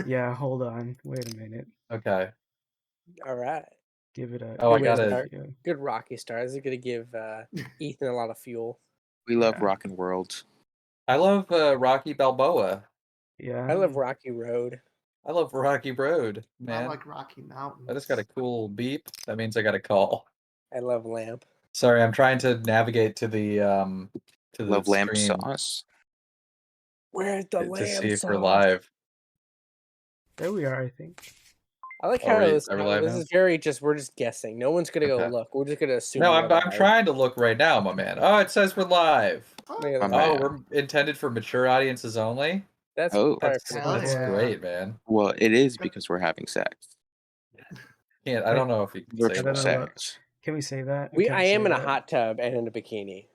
Yeah, hold on. Wait a minute. Okay. All right. Give it a Oh, I Good way to gotta. start. yeah. Good rocky start. This is gonna give Ethan a lot of fuel. We love Yeah. rockin' worlds. I love Rocky Balboa. Yeah. I love Rocky Road. I love Rocky Road, I man. like Rocky I just got a Mountains. cool beep. That means I got a call. I love Lamp. Sorry, I'm trying to navigate to the Love lamb stream sauce. Where's the to see lamb if we're sauce? live. There we are, I think. I like Are how we this, live this now? is very just we're just guessing. No one's gonna go Okay. look. We're just gonna assume. No, we're I'm live. trying to look right now, my man. Oh, it says we're live. Look at My that. man. Oh, we're intended for mature audiences only. That's Oh. probably That's pretty Hell cool. that's yeah. great, man. Well, it is because we're having sex. I don't know if you can say I Virtual don't that. know what. sex. Can we say that? I am in a hot tub and in a bikini.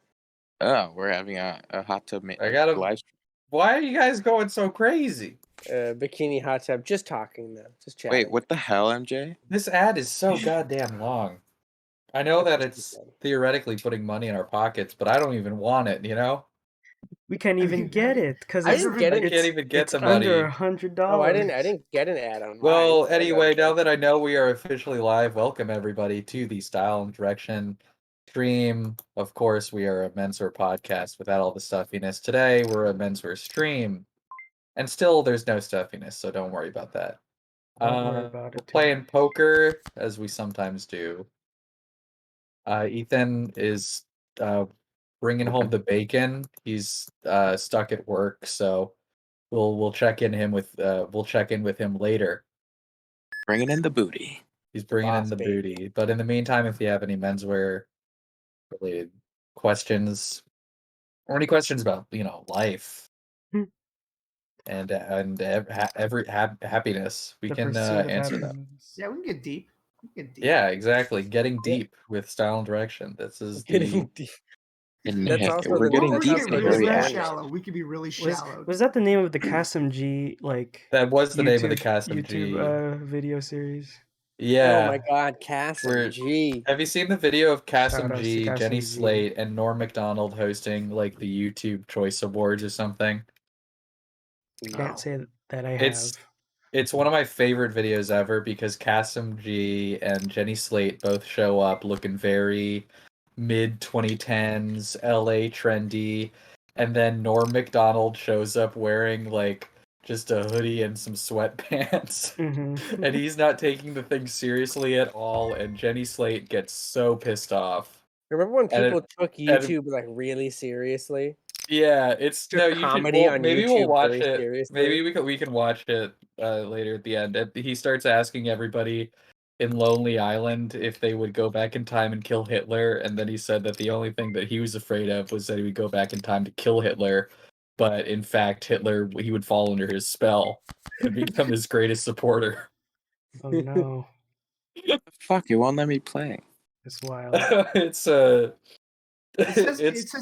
Oh, we're having a hot tub I gotta. live stream. Why are you guys going so crazy? Bikini hot tub. Just talking though. Just chatting. Wait, what the hell, MJ? This ad is so goddamn long. I know that it's theoretically putting money in our pockets, but I don't even want it, you know? We can't even get it because I it's didn't get it. I can't even get it's the under money. $100. Oh, I didn't get an ad on mine. Well, anyway, now that I know we are officially live, welcome everybody to the Style and Direction stream. Of course, we are a menswear podcast without all the stuffiness. Today, we're a menswear stream. And still, there's no stuffiness, so don't worry about that. Don't worry about We're it. playing poker, as we sometimes do. Ethan is bringing home the bacon. He's stuck at work, so we'll check in with him later. Bringing in the booty. He's bringing in the booty. But in the meantime, if you have any menswear related questions or any questions about life and happiness, we can answer them. Yeah, we can get deep. Yeah, exactly. Getting deep with Style and Direction. This is Getting deep. And That's also we're getting deep Get but really very really active. shallow. We could be really shallow. Was that the name of the Kasim G that was the name of the YouTube video series? Yeah. Oh my God, Kasim G. Have you seen the video of Kasim Shoutouts to G, Kasim Jenny G. Slate, and Norm Macdonald hosting like the YouTube Choice Awards or something? Can't say that I have. It's one of my favorite videos ever because Kasim G and Jenny Slate both show up looking very mid 2010s LA trendy, and then Norm Macdonald shows up wearing like just a hoodie and some sweatpants, and he's not taking the thing seriously at all, and Jenny Slate gets so pissed off. Remember when people took YouTube like really seriously? Yeah, it's Took comedy on maybe YouTube we'll watch very it. seriously. Maybe we can watch it later at the end. He starts asking everybody in Lonely Island if they would go back in time and kill Hitler, and then he said that the only thing that he was afraid of was that he would go back in time to kill Hitler, but in fact Hitler, he would fall under his spell and become his greatest supporter. Oh no. Fuck, it won't let me play. It's wild. It says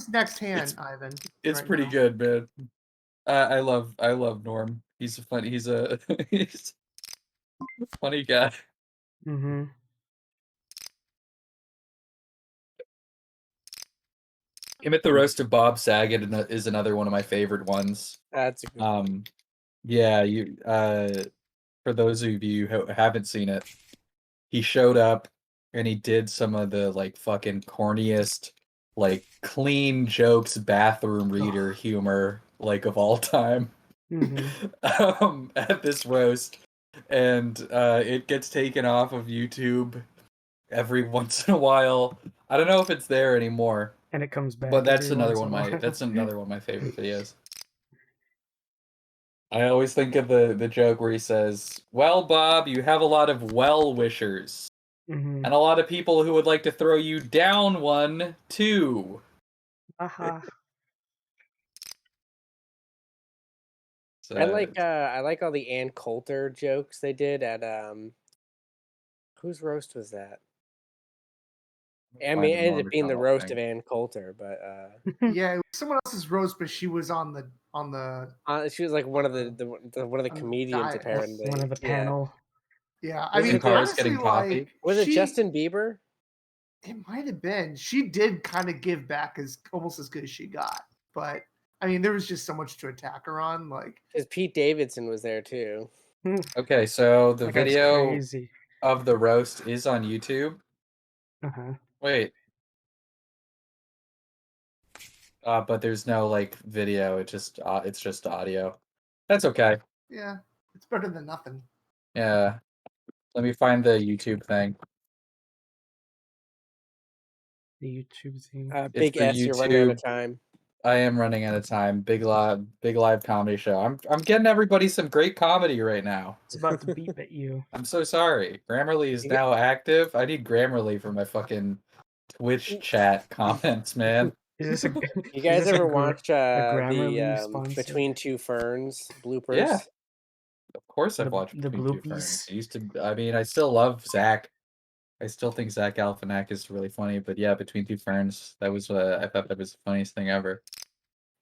next hand, Ivan. It's right pretty now. good, man. I love Norm. He's he's a funny guy. Mm-hmm. Him at the roast of Bob Saget is another one of my favorite ones. That's a good one. Yeah, you for those of you who haven't seen it, he showed up and he did some of the like fucking corniest, like clean jokes, bathroom reader humor like of all time. At this roast, and it gets taken off of YouTube every once in a while. I don't know if it's there anymore, and it comes back. But that's another one of my favorite videos. I always think of the joke where he says, "Well, Bob, you have a lot of well-wishers, and a lot of people who would like to throw you down one too." So, I like all the Ann Coulter jokes they did at whose roast was that? I mean, it ended up being the roast of Ann Coulter, but yeah, it was someone else's roast, but she was on the she was like one of the comedians apparently. One of the panel. Yeah, I mean, honestly, like, was it Justin Bieber? It might have been. She did kind of give back almost as good as she got, but I mean, there was just so much to attack her on, like because Pete Davidson was there too. Okay, so the That guy's video crazy. of the roast is on YouTube. Uh-huh. Wait. But there's no like video. It's just audio. That's okay. Yeah, it's better than nothing. Yeah. Let me find the YouTube thing. The YouTube thing. It's Big the S, you're running out of YouTube. time. I am running out of time. Big live comedy show. I'm getting everybody some great comedy right now. It's about to beep at you. I'm so sorry. Grammarly is You now active. I need Grammarly for my fucking Twitch chat comments, man. Is this a You is guys this ever watch Grammarly the sponsor? Between Two Ferns bloopers? Yeah. Of course I've watched the Between Two Ferns. bloopies? I mean, I still love Zach. I still think Zach Galifianakis is really funny, but yeah, Between Two Ferns, I thought that was the funniest thing ever.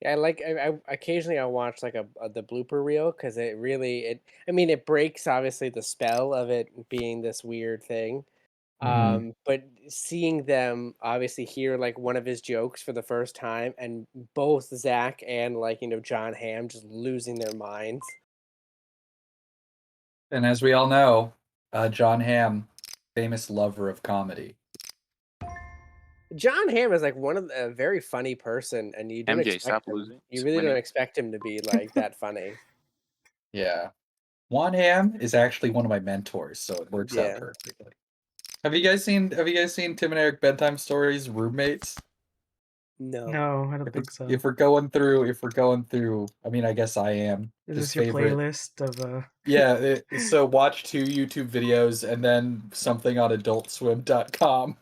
Yeah, I occasionally I'll watch like the blooper reel because it breaks obviously the spell of it being this weird thing. But seeing them obviously hear like one of his jokes for the first time, and both Zach and John Hamm just losing their minds. And as we all know, John Hamm, famous lover of comedy. John Hamm is like a very funny person, and you don't MJ, stop expect him. losing. You really don't Winning. expect him to be like that funny. Yeah. Juan Hamm is actually one of my mentors, so it works out Yeah. perfectly. Have you guys seen Tim and Eric bedtime stories, roommates? No. No, I don't think so. If we're going through, I mean, I guess I am. Is his this your favorite playlist of Yeah, so watch 2 YouTube videos and then something on adultswim.com.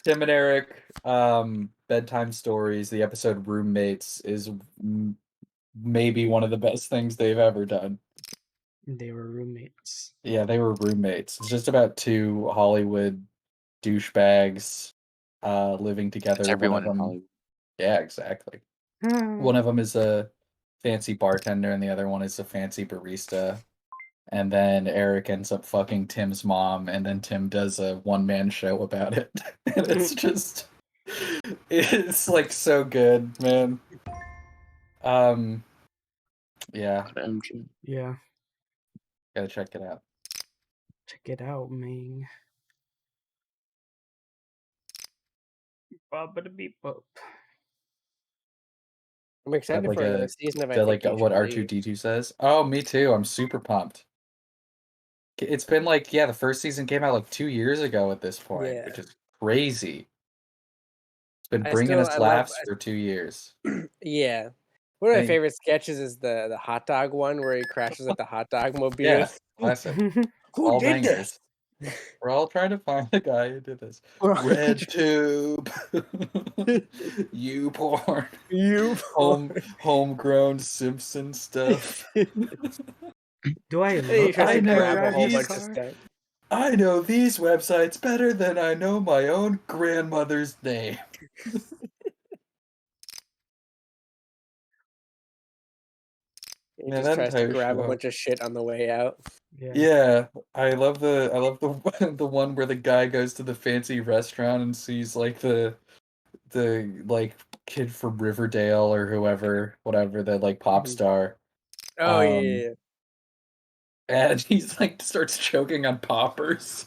Tim and Eric bedtime stories, the episode Roommates is maybe one of the best things they've ever done. They were roommates. Yeah, they were roommates. It's just about 2 Hollywood douchebags living together. It's One everyone of in them, Hollywood. yeah, exactly. One of them is a fancy bartender and the other one is a fancy barista. And then Eric ends up fucking Tim's mom, and then Tim does a one-man show about it. And it's like so good, man. Yeah, MJ. Yeah. gotta check it out. Check it out, man. Bob-a-da-beep-bop. I'm excited like for another a season of Is that like You what Should Leave. R2D2 says? Oh, me too. I'm super pumped. It's been like, yeah, the first season came out like 2 years ago at this point, Yeah. which is crazy. It's been I bringing us love laughs for 2 years. Yeah. One of my Hey. favorite sketches is the hot dog one where he crashes at the hot dog mobile. Yeah, classic. Who All did bangers. this? We're all trying to find the guy who did this. Right. Red tube. You porn. You Homegrown Simpson stuff. Do I He look tries I to like know grab a Brad whole he's- bunch of stuff. I know these websites better than I know my own grandmother's name. He Yeah, just that tries to entire grab a show. bunch of shit on the way out. Yeah, I love the the one where the guy goes to the fancy restaurant and sees like the like kid from Riverdale or whatever the like pop Mhm. star. Oh yeah. And he's like starts choking on poppers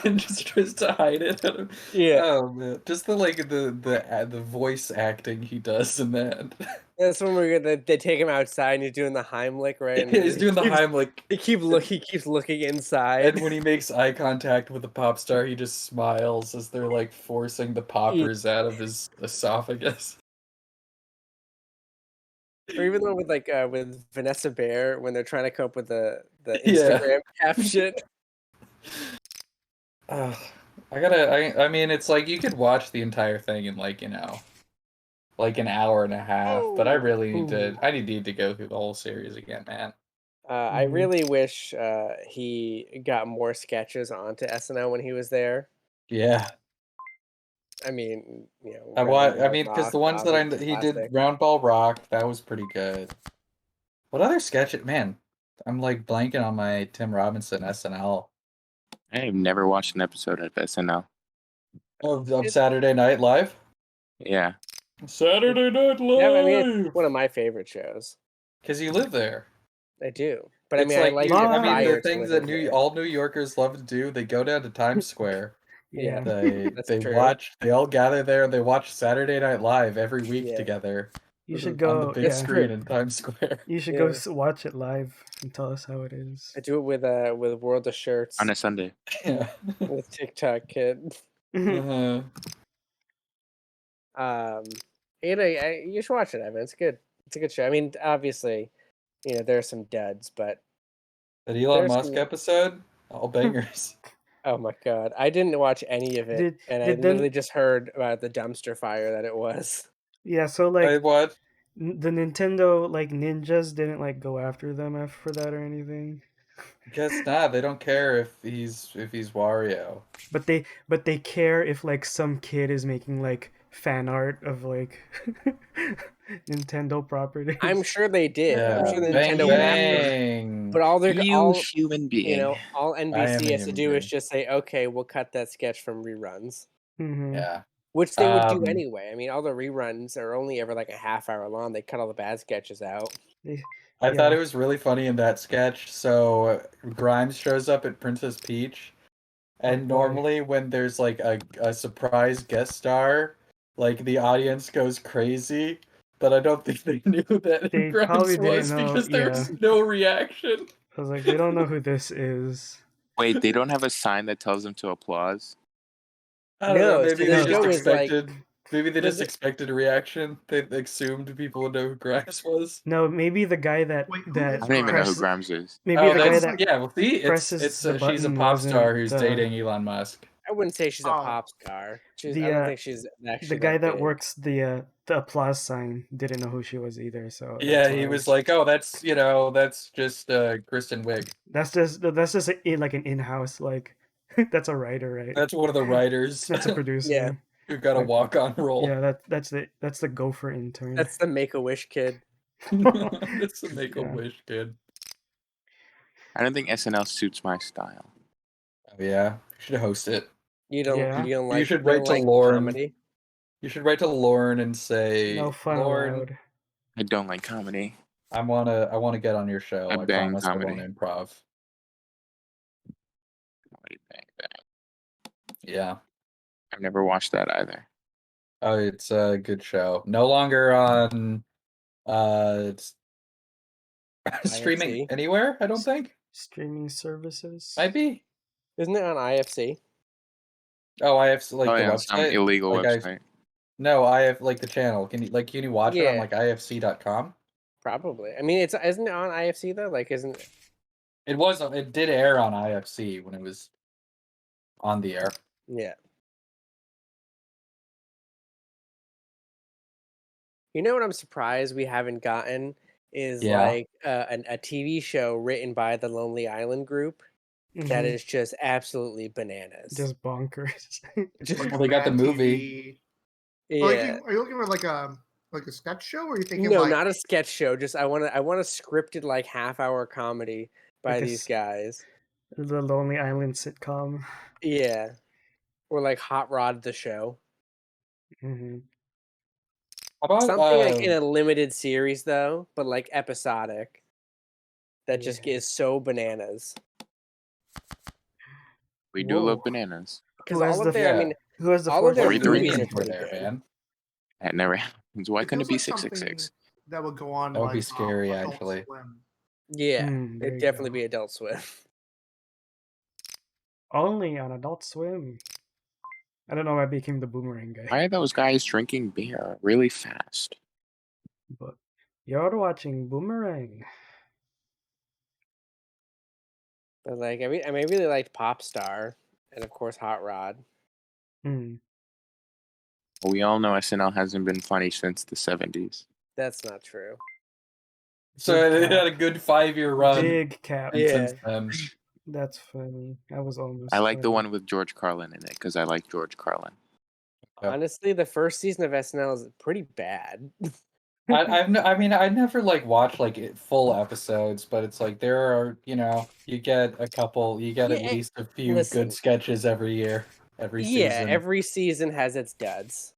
and just tries to hide it. Yeah. Oh man, just the voice acting he does in that. That's when they take him outside and he's doing the Heimlich, right? And He's doing the Heimlich. He keeps looking inside. And when he makes eye contact with the pop star, he just smiles as they're like forcing the poppers out of his esophagus. Or even though with Vanessa Bayer when they're trying to come up with the Yeah. Instagram caption. I mean, it's like you could watch the entire thing in like like an hour and a half, but I really need to go through the whole series again, man. I really wish he got more sketches onto SNL when he was there. Yeah. I mean, Because the ones that he did, Round Ball Rock, that was pretty good. What other sketch? Man, I'm like blanking on my Tim Robinson SNL. I have never watched an episode of SNL. Of Saturday Night Live? Yeah. Saturday Night Live! Yeah, I mean, it's one of my favorite shows. Because you live there. I do. But It's I like like New, the I mean, the fire to things live that in there. all New Yorkers love to do. They go down to Times Square. Yeah, that's They true. watch. They all gather there. And they watch Saturday Night Live every week Yeah. together. You should on the go. big Yeah, screen in Times Square. you should Yeah. go watch it live and tell us how it is. I do it with World of Shirts On a Sunday. Yeah. with TikTok Kid. Uh-huh. You should watch it, Evan. It's good. It's a good show. I mean, obviously, there are some duds, but That Elon there's Musk some. episode, all bangers. Oh my god, I didn't watch any of it, and I did literally them? just heard about the dumpster fire that it was. Yeah, so I like what? the Nintendo like ninjas didn't like go after them for that or anything. Guess not. They don't care if he's Wario. But they care if like some kid is making like fan art of like Nintendo properties. I'm sure they did. I'm Yeah. sure the Bang Nintendo went after them. bang. But all You human being. all I am NBC a has to human do is being. just say, okay, we'll cut that sketch from reruns. Mm-hmm. Yeah. Which they would do anyway. I mean, all the reruns are only ever like a half hour long. They cut all the bad sketches out. I thought it was really funny in that sketch. So Grimes shows up at Princess Peach, and normally when there's like a surprise guest star, like the audience goes crazy. But I don't think they knew that They Grimes probably didn't was know, because there was yeah. no reaction. I was like, they don't know who this is. Wait, they don't have a sign that tells them to applause? I don't know. No, so Maybe the they just show is like expected. Maybe they the- just expected a reaction. They assumed people would know who Grimes was. No, maybe the guy that Wait, who that is I don't even know who press- Grimes is. maybe Oh, the guy that's that yeah. Well, see, presses it's the she's a button pop wasn't star who's the- dating Elon Musk. I wouldn't say she's a Oh. pop star. I The, don't think she's actually the guy that big. works the applause sign didn't know who she was either. So Yeah, that's he why. was like, "Oh, that's just Kristen Wiig. That's just like an in-house like that's a writer, right? That's one of the writers That's a producer. Yeah. who got a Like, walk-on role. Yeah, that's the Gopher intern. That's the Make-A-Wish kid. That's the Make-A-Wish kid. I don't think SNL suits my style. Oh yeah, you should host it. You don't like You should you don't write to like Lauren. comedy? You should write to Lauren and say, No fun Lauren, allowed. I don't like comedy. I wanna get on your show. I I bang promise comedy. I won't improv. Bang, bang. Yeah. I've never watched that either. Oh, it's a good show. No longer on it's streaming IFC? anywhere, I don't think. Streaming services. Might be. Isn't it on IFC? Oh, I have like oh the yeah, some website. illegal Like, website. No, I have like the channel. Can you watch it on Yeah. like ifc.com? Probably. I mean, isn't it on IFC though? Like, isn't It did air on IFC when it was on the air. Yeah. You know what I'm surprised we haven't gotten is like a TV show written by the Lonely Island group that Mhm. is just absolutely bananas. Just bonkers. Just Well, they got the movie. yeah. Are you looking for like a sketch show, or are you thinking No, like not a sketch show. Just I want a scripted like half-hour comedy by Like a these guys. The Lonely Island sitcom. Yeah. Or like Hot Rod the show. Hmm. How about Something like in a limited series though, but like episodic. That just Yeah. is so bananas. We do Whoa. love bananas. Because Who has all the of their, I mean, Who has the all of their foresight? Three movies drinking are for pretty there, good. man? That never happens. Why it couldn't it feels be like 666? something that would go on That would like be scary, Adult actually. Swim. Yeah, There it'd you definitely go. be Adult Swim. Only on Adult Swim. I don't know why I became the boomerang guy. Why are those guys drinking beer really fast? But you're watching Boomerang. But like, I really liked Pop Star, and of course Hot Rod. Hmm. We all know SNL hasn't been funny since the 70s. That's not true. So Big they had a cap. good 5-year run. Big cap. And since then, That's funny. I was almost. I like the funny. one with George Carlin in it because I like George Carlin. Yep. Honestly, the first season of SNL is pretty bad. I never like watch like full episodes, but it's like there are you get at Yeah, least a few listen. good sketches every year, every Yeah, season. every season has its duds.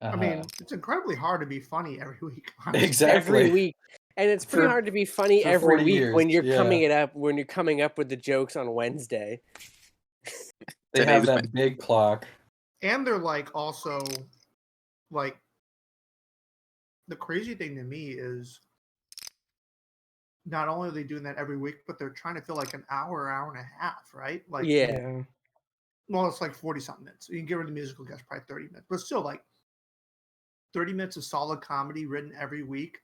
I mean, it's incredibly hard to be funny every week. honestly. Exactly. Every week. And it's pretty hard to be funny every 40 week years, when you're yeah. coming up with the jokes on Wednesday. They have that big clock. And they're like also like the crazy thing to me is not only are they doing that every week, but they're trying to fill like an hour and a half, right? Like Yeah. Well, it's like 40 something minutes. You can get rid of the musical guest, probably 30 minutes. But still like 30 minutes of solid comedy written every week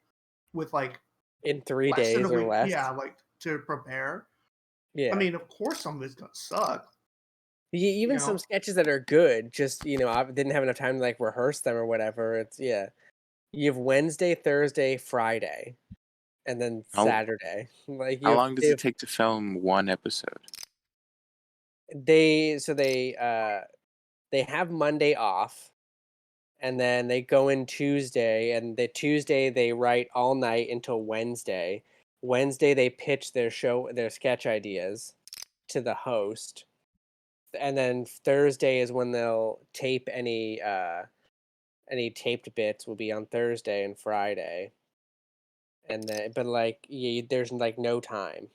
with like in 3 days or less. Yeah, like to prepare. Yeah. I mean, of course some of it's gonna suck. Even some sketches that are good, just I didn't have enough time to like rehearse them or whatever. It's you have Wednesday, Thursday, Friday, and then Saturday. Like how long does it take to film one episode? They have Monday off, and then they go in Tuesday, and the Tuesday they write all night until Wednesday. Wednesday they pitch their sketch ideas to the host. And then Thursday is when they'll tape any taped bits will be on Thursday and Friday. And then, but like, there's like no time.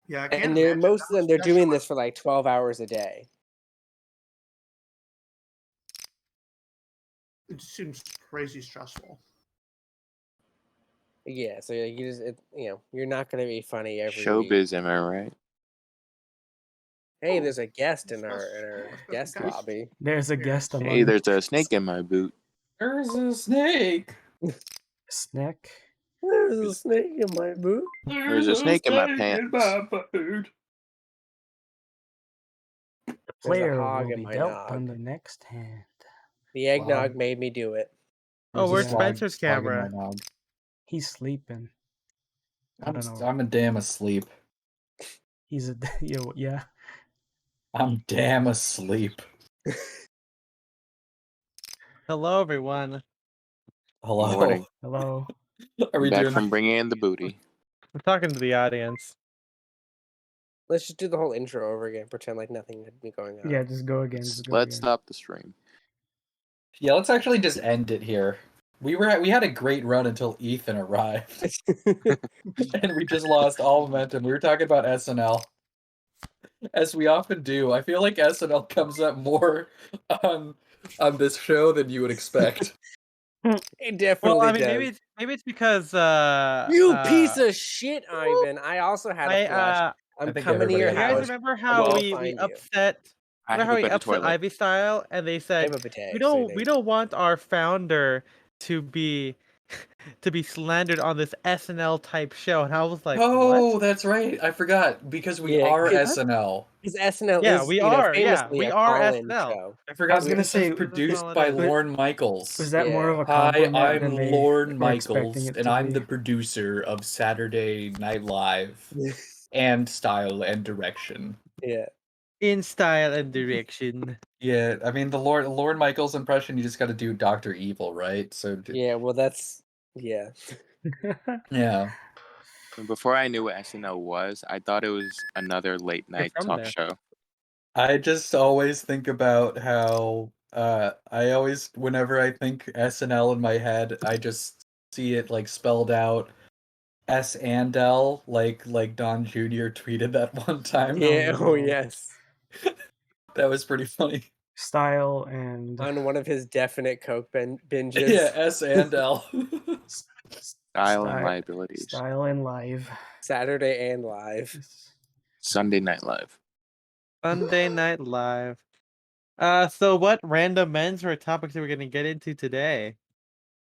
Yeah, and most of them they're doing this for like 12 hours a day. It just seems crazy stressful. Yeah, so you're not going to be funny every week. Showbiz, am I right? Hey, there's a guest in our guest lobby. There's a guest among. Hey, there's a snake in my boot. There's a snake. Snack. There's a snake in my boot. There's a snake in my pants. The player will be dealt on the next hand. The eggnog made me do it. Oh, where's Spencer's camera? He's sleeping. I don't know. I'm a damn asleep. He's a yeah. I'm damn asleep. Hello, everyone. Hello. Good morning. Hello. Are we back doing from bringing in the booty? I'm talking to the audience. Let's just do the whole intro over again. Pretend like nothing had been going on. Yeah, just go again. Let's stop the stream. Yeah, let's actually just end it here. We had a great run until Ethan arrived, and we just lost all momentum. We were talking about SNL, as we often do. I feel like SNL comes up more on this show than you would expect. It definitely does. Maybe it's because you piece of shit, Ivan. I also had a flush. I'm coming to your house. You guys remember how we upset? Remember how we upset Ivy Style, and they said we don't want our founder to be slandered on this SNL type show, and I was like, oh, what? That's right. I forgot because we are SNL. Because SNL is we are SNL. Show. I forgot. I was gonna say produced by Lorne Michaels. Was that more of a compliment? Hi, I'm Lorne Michaels, and I'm the producer of Saturday Night Live and Style and Direction. Yeah. In Style and Direction. Yeah, I mean the Lorne Michaels impression. You just got to do Dr. Evil, right? So yeah, well that's yeah. Before I knew what SNL was, I thought it was another late night talk show. I just always think about how I always, whenever I think SNL in my head, I just see it like spelled out S and L, like Don Jr. tweeted that one time. Yeah. Oh yes. That was pretty funny. Style and on one of his definite coke binges. Yeah, S and L. Style and liabilities. Style and Live. Saturday and Live. Sunday Night Live. Sunday Night Live. So what random menswear topics are we gonna get into today?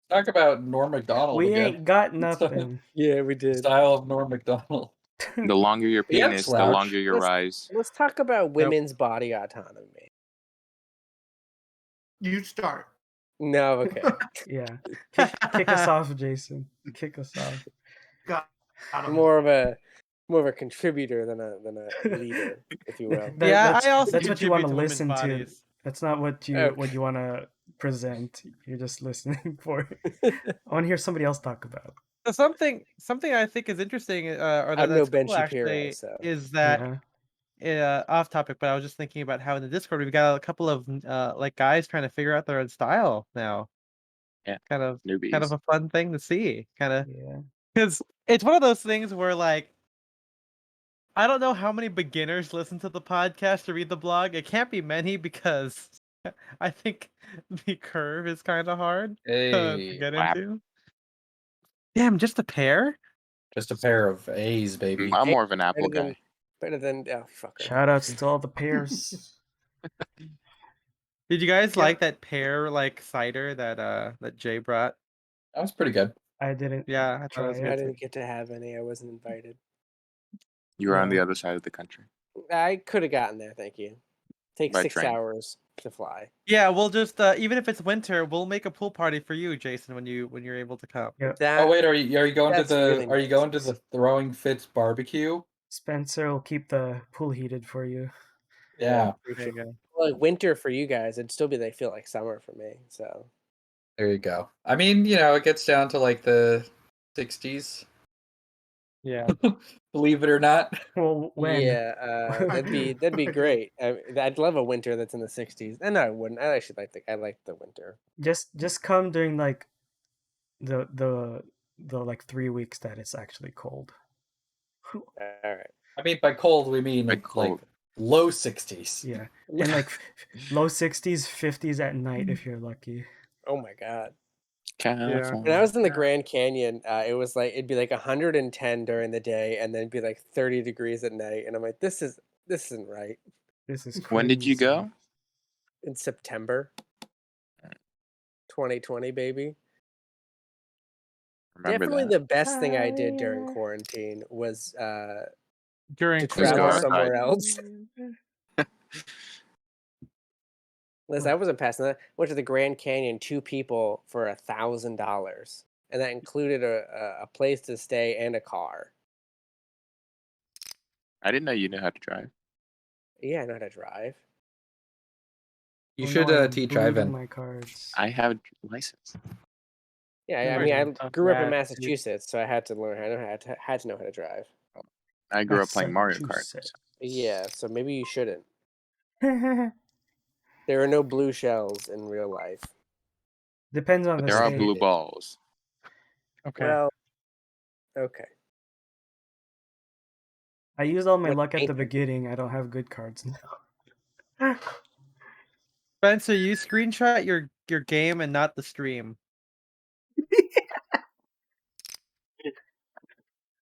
Talk about Norm Macdonald. We again. ain't got nothing. Yeah, we did. Style of Norm Macdonald. The longer your penis, the longer your rise. Let's talk about women's body autonomy. You start. No, okay. Yeah. Kick us off, Jason. Kick us off. More of a contributor than a leader, if you will. That's what you want to listen to. That's not what you want to present. You're just listening for it. I want to hear somebody else talk about. So something I think is interesting, or that's cool, actually, is that off topic. But I was just thinking about how in the Discord we've got a couple of like guys trying to figure out their own style now. Yeah. Kind of Newbies. a fun thing to see. Yeah. Because it's one of those things where like I don't know how many beginners listen to the podcast or read the blog. It can't be many because I think the curve is kind of hard to get into. Damn, just a pair? Just a pair of A's, baby. I'm more of an Apple guy. Better than fucker. Shout outs to all the pairs. Did you guys like that pear like cider that Jay brought? That was pretty good. I didn't. Yeah, I thought it was good. I didn't get to have any. I wasn't invited. You were on the other side of the country. I could have gotten there. Thank you. Takes By 6 train. hours to fly. Yeah, we'll just even if it's winter, we'll make a pool party for you, Jason, when you're able to come. Yep. Oh wait, are you going to the really are you going to the Throwing Fits barbecue? Spencer will keep the pool heated for you. Yeah. There you go. Well, like winter for you guys, it'd still be like feel like summer for me. So There you go. I mean, it gets down to like the 60s. Yeah. Believe it or not. Well, when? Yeah, that'd be great. I'd love a winter that's in the 60s. And I wouldn't. I actually like the winter. Just come during like the like 3 weeks that it's actually cold. All right. I mean, by cold we mean like low 60s. Yeah, and like low 60s, 50s at night if you're lucky. Oh my god. California. When I was in the Grand Canyon, it'd be like 110 during the day, and then it'd be like 30 degrees at night, and I'm like, this isn't right. This is crazy. When did you go? In September 2020, baby. Remember Definitely that. the best thing I did during quarantine was During to travel outside. somewhere else. Liz, I wasn't passing that. Went to the Grand Canyon, 2 people for $1,000, and that included a place to stay and a car. I didn't know you knew how to drive. Yeah, I know how to drive. You should teach Ivan. My cards. I have a license. Yeah, I mean, I grew up in Massachusetts, so I had to learn. Had to know how to drive. I grew up playing Mario Kart. So. Yeah, so maybe you shouldn't. There are no blue shells in real life. Depends on But the there state. are blue balls. Okay. Well, okay. I used all my luck at the beginning. I don't have good cards now. Spencer, you screenshot your game and not the stream.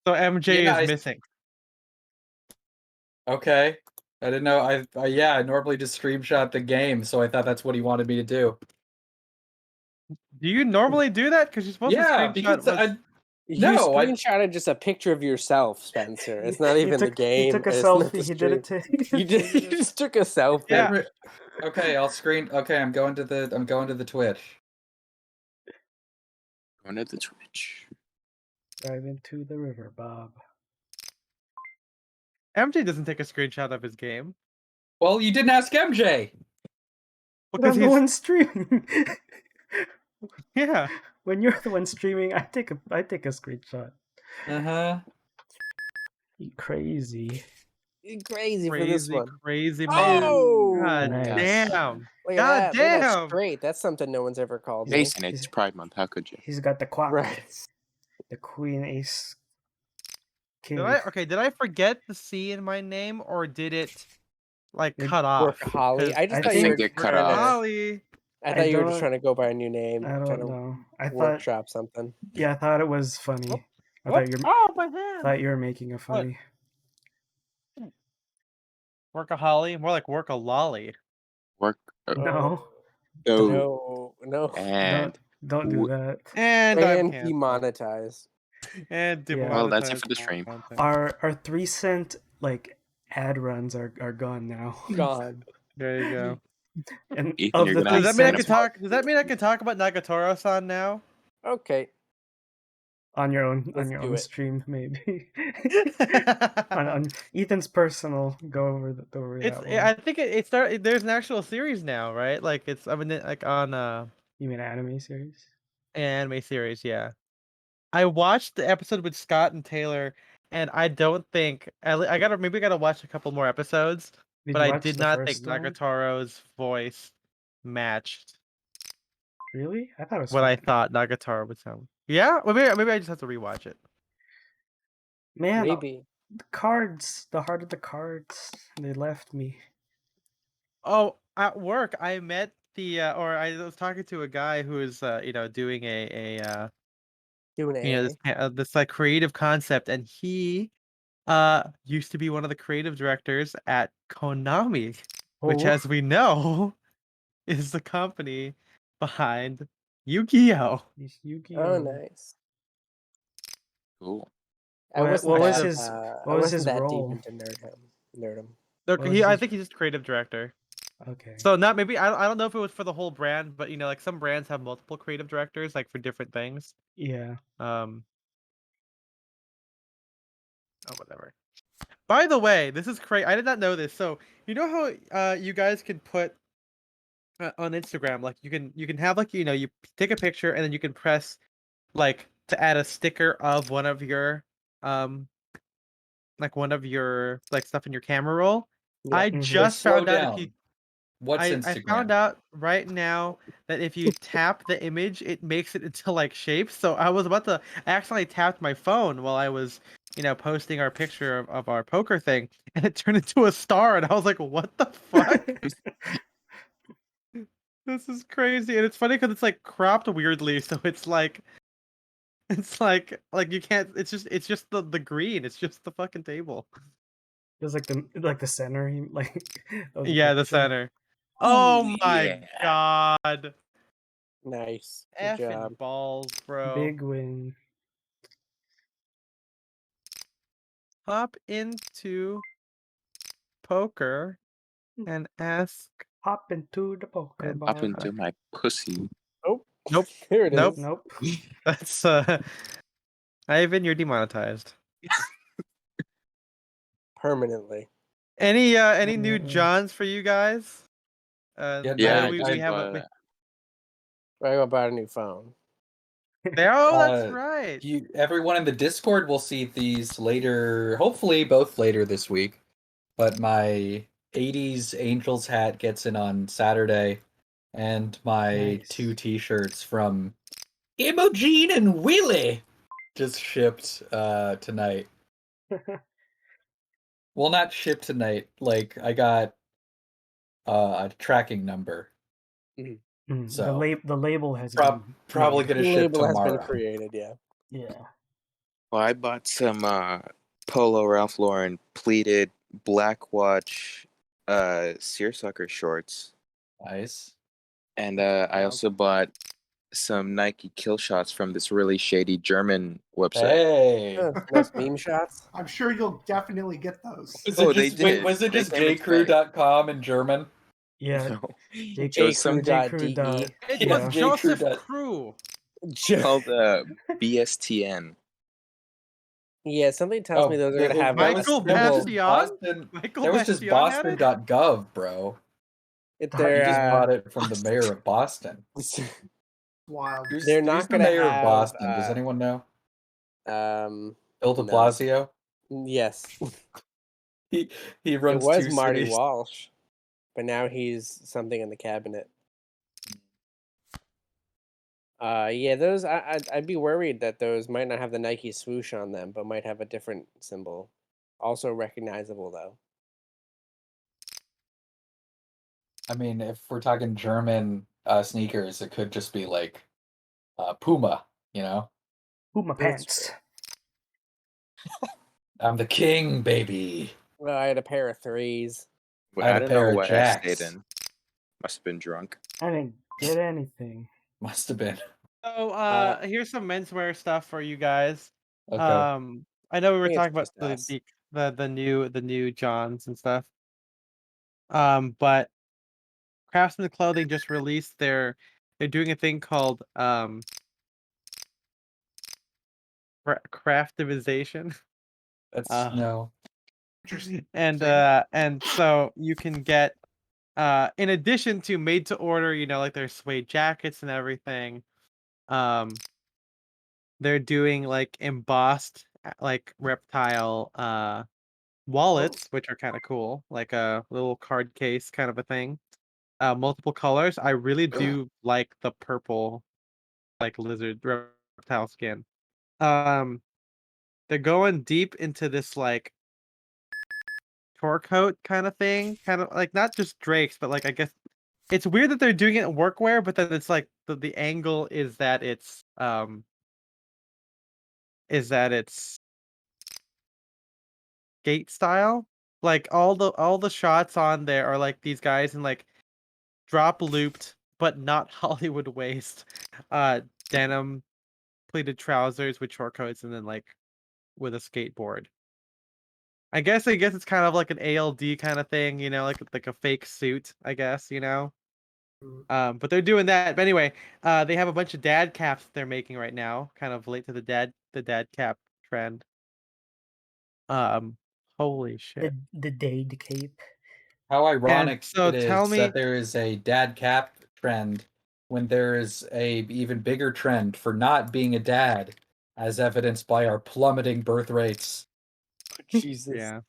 So MJ is missing. Okay. I didn't know. I normally just screenshot the game, so I thought that's what he wanted me to do. Do you normally do that? Because you're supposed to screenshot. You screenshotted just a picture of yourself, Spencer. It's not even the game. He took a selfie. He did it to you. You just took a selfie. Yeah. Okay, I'll screen. Okay, I'm going to the Twitch. Going to the Twitch. Dive into the river, Bob. MJ doesn't take a screenshot of his game. Well, you didn't ask MJ. Because I'm the one streaming. Yeah. When you're the one streaming, I take a screenshot. You crazy. You're crazy for this one. Crazy man. Oh, God nice. Damn. Look God at that. damn. That's great. That's something no one's ever called me. Jason, it's Pride Month. How could you? He's got the quack. Right. The queen ace. King. Did I forget the C in my name, or did it like cut off? Workaholic. I just thought you were get cut off. I thought you were just trying to go by a new name. I don't know. I thought workshop something. Yeah, I thought it was funny. I thought you were making a funny. Workaholic, more like work-a-lolly. No. No. And don't do that. And demonetized. And demonetized. Well, that's it for the stream. Our 3 cent like ad runs are gone now. Gone. There you go. And Ethan, of the does that mean I can talk? Does that mean I can talk about Nagatoro-san now? Okay. On your own stream, maybe. on Ethan's personal, go over that one. I think it started. There's an actual series now, right? Like it's. I mean, like on You mean anime series? Anime series, yeah. I watched the episode with Scott and Taylor, and I don't think I gotta watch a couple more episodes. But I did not think Nagatoro's voice matched Really? I thought it was what I fine. thought Nagatoro would sound. Yeah, well, maybe I just have to rewatch it. Man, Maybe. the cards, the heart of the cards, they left me. Oh, at work, I met or I was talking to a guy who is, doing this like creative concept, and he used to be one of the creative directors at Konami, which, Oh, as we know, is the company behind Yu-Gi-Oh. Oh, Yu-Gi-Oh. nice. Cool. What was his that role? deep into nerdum. Look, I think he's just creative director. Okay. So not maybe I don't know if it was for the whole brand, but like some brands have multiple creative directors, like for different things. Yeah. Oh, whatever. By the way, this is crazy. I did not know this. So you know how you guys can put on Instagram, like you can have like you take a picture and then you can press like to add a sticker of one of your like stuff in your camera roll. Yeah. I just slow found out if down. you What's I Instagram? found out right now that if you tap the image, it makes it into like shapes. So I was about to I accidentally tapped my phone while I was, posting our picture of our poker thing, and it turned into a star, and I was like, "What the fuck? This is crazy!" And it's funny because it's like cropped weirdly, so it's like you can't. It's just the green. It's just the fucking table. It was like the center, of Yeah, the picture. center. Oh my god! Nice. Good Effing job. balls, bro. Big win. Hop into poker and ask. Hop into the poker And bar. Up into my pussy. Oh, Nope. Here it is. Nope. Nope. That's Ivan, you're demonetized. Permanently. Any new Johns for you guys? Yeah, we have a. I go buy a new phone. Oh, that's right. Everyone in the Discord will see these later, hopefully both later this week. But my 80s Angels hat gets in on Saturday, and my 2 t-shirts from Imogen and Willie just shipped tonight. Well, not shipped tonight. Like, I got a tracking number. So the label has probably been gonna ship tomorrow. Has been created, yeah. Yeah. Well, I bought some Polo Ralph Lauren pleated black watch seersucker shorts. Nice. And I also bought some Nike kill shots from this really shady German website. Hey, those meme shots. I'm sure you'll definitely get those. They did. Was it just jcrew.com in German? Yeah. No. jcrew.de. It was Joseph Crew. Called BSTN. Yeah, something tells me those are gonna have Michael Bastion. There was just Boston.gov, bro. You just bought it from the mayor of Boston. Wild. They're not the gonna mayor have, of Boston. Does anyone know? Bill de Blasio. Yes. He runs. It was 2 Marty cities. Walsh, but now he's something in the cabinet. Yeah, those I'd be worried that those might not have the Nike swoosh on them, but might have a different symbol. Also recognizable though. I mean, if we're talking German sneakers, it could just be like Puma, Puma pants. I'm the king, baby. Well, I had a pair of 3s. Well, I don't know what I stayed in. Must have been drunk. I didn't get anything. Must have been. So here's some menswear stuff for you guys. Okay. I know we were talking about the new Johns and stuff. But Craftsman Clothing just released they're doing a thing called craftivization. That's no. And so you can get in addition to made to order, like their suede jackets and everything, they're doing like embossed like reptile wallets, which are kind of cool, like a little card case kind of a thing. multiple colors. I really do like the purple, like lizard reptile skin. They're going deep into this like tour coat kind of thing, kind of like not just Drake's, but like I guess it's weird that they're doing it in workwear, but then it's like the angle is that it's skate style. Like all the shots on there are like these guys in like drop looped but not Hollywood waist denim pleated trousers with short coats and then like with a skateboard. I guess it's kind of like an ALD kind of thing, you know, like a fake suit, I guess, you know. But they're doing that. But anyway, they have a bunch of dad caps they're making right now, kind of late to the dad cap trend. Holy shit. The dad cape. How ironic so it tell is me, that there is a dad cap trend when there is a even bigger trend for not being a dad, as evidenced by our plummeting birth rates. Jesus. Yeah.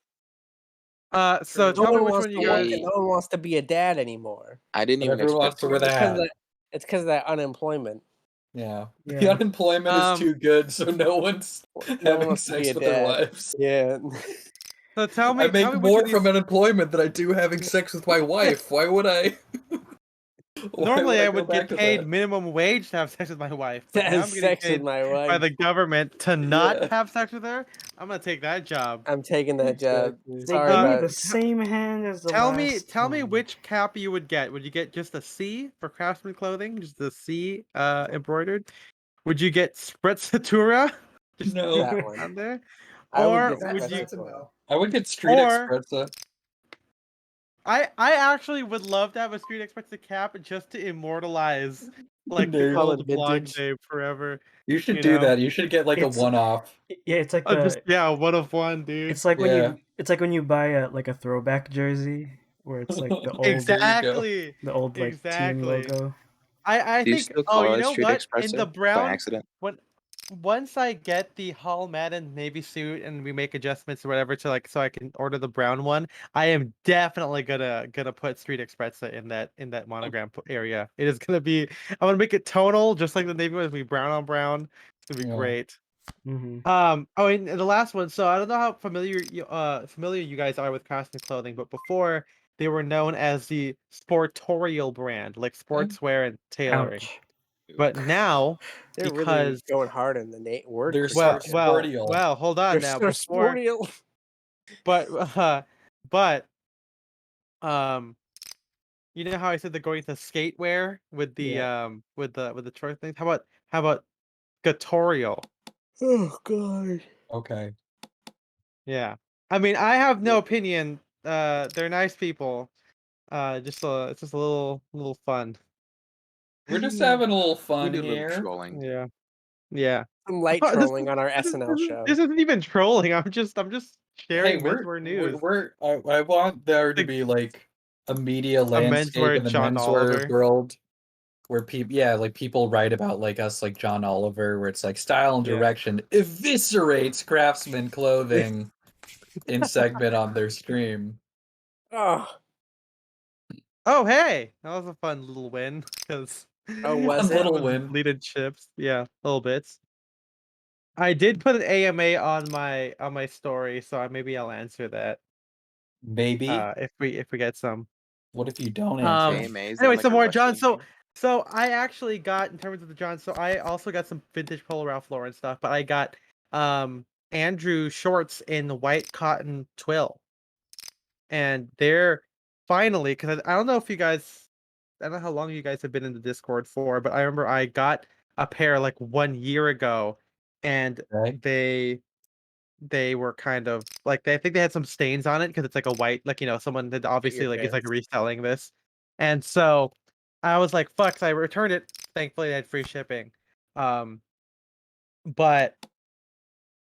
So tell me which one you guys. No one wants to be a dad anymore. I didn't even Everyone wants to wear the hat. It's because of that unemployment. Yeah. The unemployment is too good, so no one's having sex with their wives. Yeah. So tell me, I make more from unemployment than I do having sex with my wife. Why would I? Normally, I would get paid minimum wage to have sex with my wife. But now I'm getting paid by the government to not have sex with her. I'm gonna take that job. I'm taking that job. Sorry about the same hand as the Tell me which cap you would get. Would you get just a C for craftsman clothing, just the C embroidered? Would you get sprezzatura? Just no, that one on there. Or would you? I would get street espresso. I actually would love to have a Street Express cap just to immortalize like the old blog name forever. You should do that. You should get like a one-off. Yeah, it's like one of one, dude. It's like when you buy a throwback jersey where it's like the old the old team logo. I think. Still call you know Street what? Espresso In the brown by accident? Once I get the Hall Madden navy suit and we make adjustments or whatever to like so I can order the brown one, I am definitely gonna put Street Espresso in that monogram area. It is gonna be. I'm gonna make it tonal, just like the navy one. It'll be brown on brown. It's gonna be great. Mm-hmm. And the last one. So I don't know how familiar you guys are with costume clothing, but before they were known as the Sportorial brand, like sportswear and tailoring. Ouch. But now, they're really going hard in the word. They're well, hold on now. Before, but you know how I said they're going to skatewear with the with the short things. How about Gatorial? Oh god. Okay. Yeah. I mean, I have no opinion. They're nice people. It's just a little fun. We're just having a little fun we do here. A little trolling. Yeah. Some light trolling on our SNL show. This isn't even trolling. I'm just sharing menswear news. I want there to be like a media landscape in the menswear world where people write about like us, like John Oliver, where it's like style and direction eviscerates craftsman clothing in segment on their stream. Oh, hey, that was a fun little win because was a little win. Deleted chips, little bits. I did put an AMA on my story, so maybe I'll answer that. Maybe if we get some. What if you don't answer? Anyway, some more John. So I actually got, in terms of the John. So I also got some vintage Polo Ralph Lauren stuff, but I got Andrew shorts in the white cotton twill, and they're finally, because I don't know if you guys, I don't know how long you guys have been in the Discord for, but I remember I got a pair like 1 year ago, and they were kind of like, I think they had some stains on it because it's like a white, like, someone that obviously like is like reselling this, and so I was like, fuck, so I returned it. Thankfully, I had free shipping, but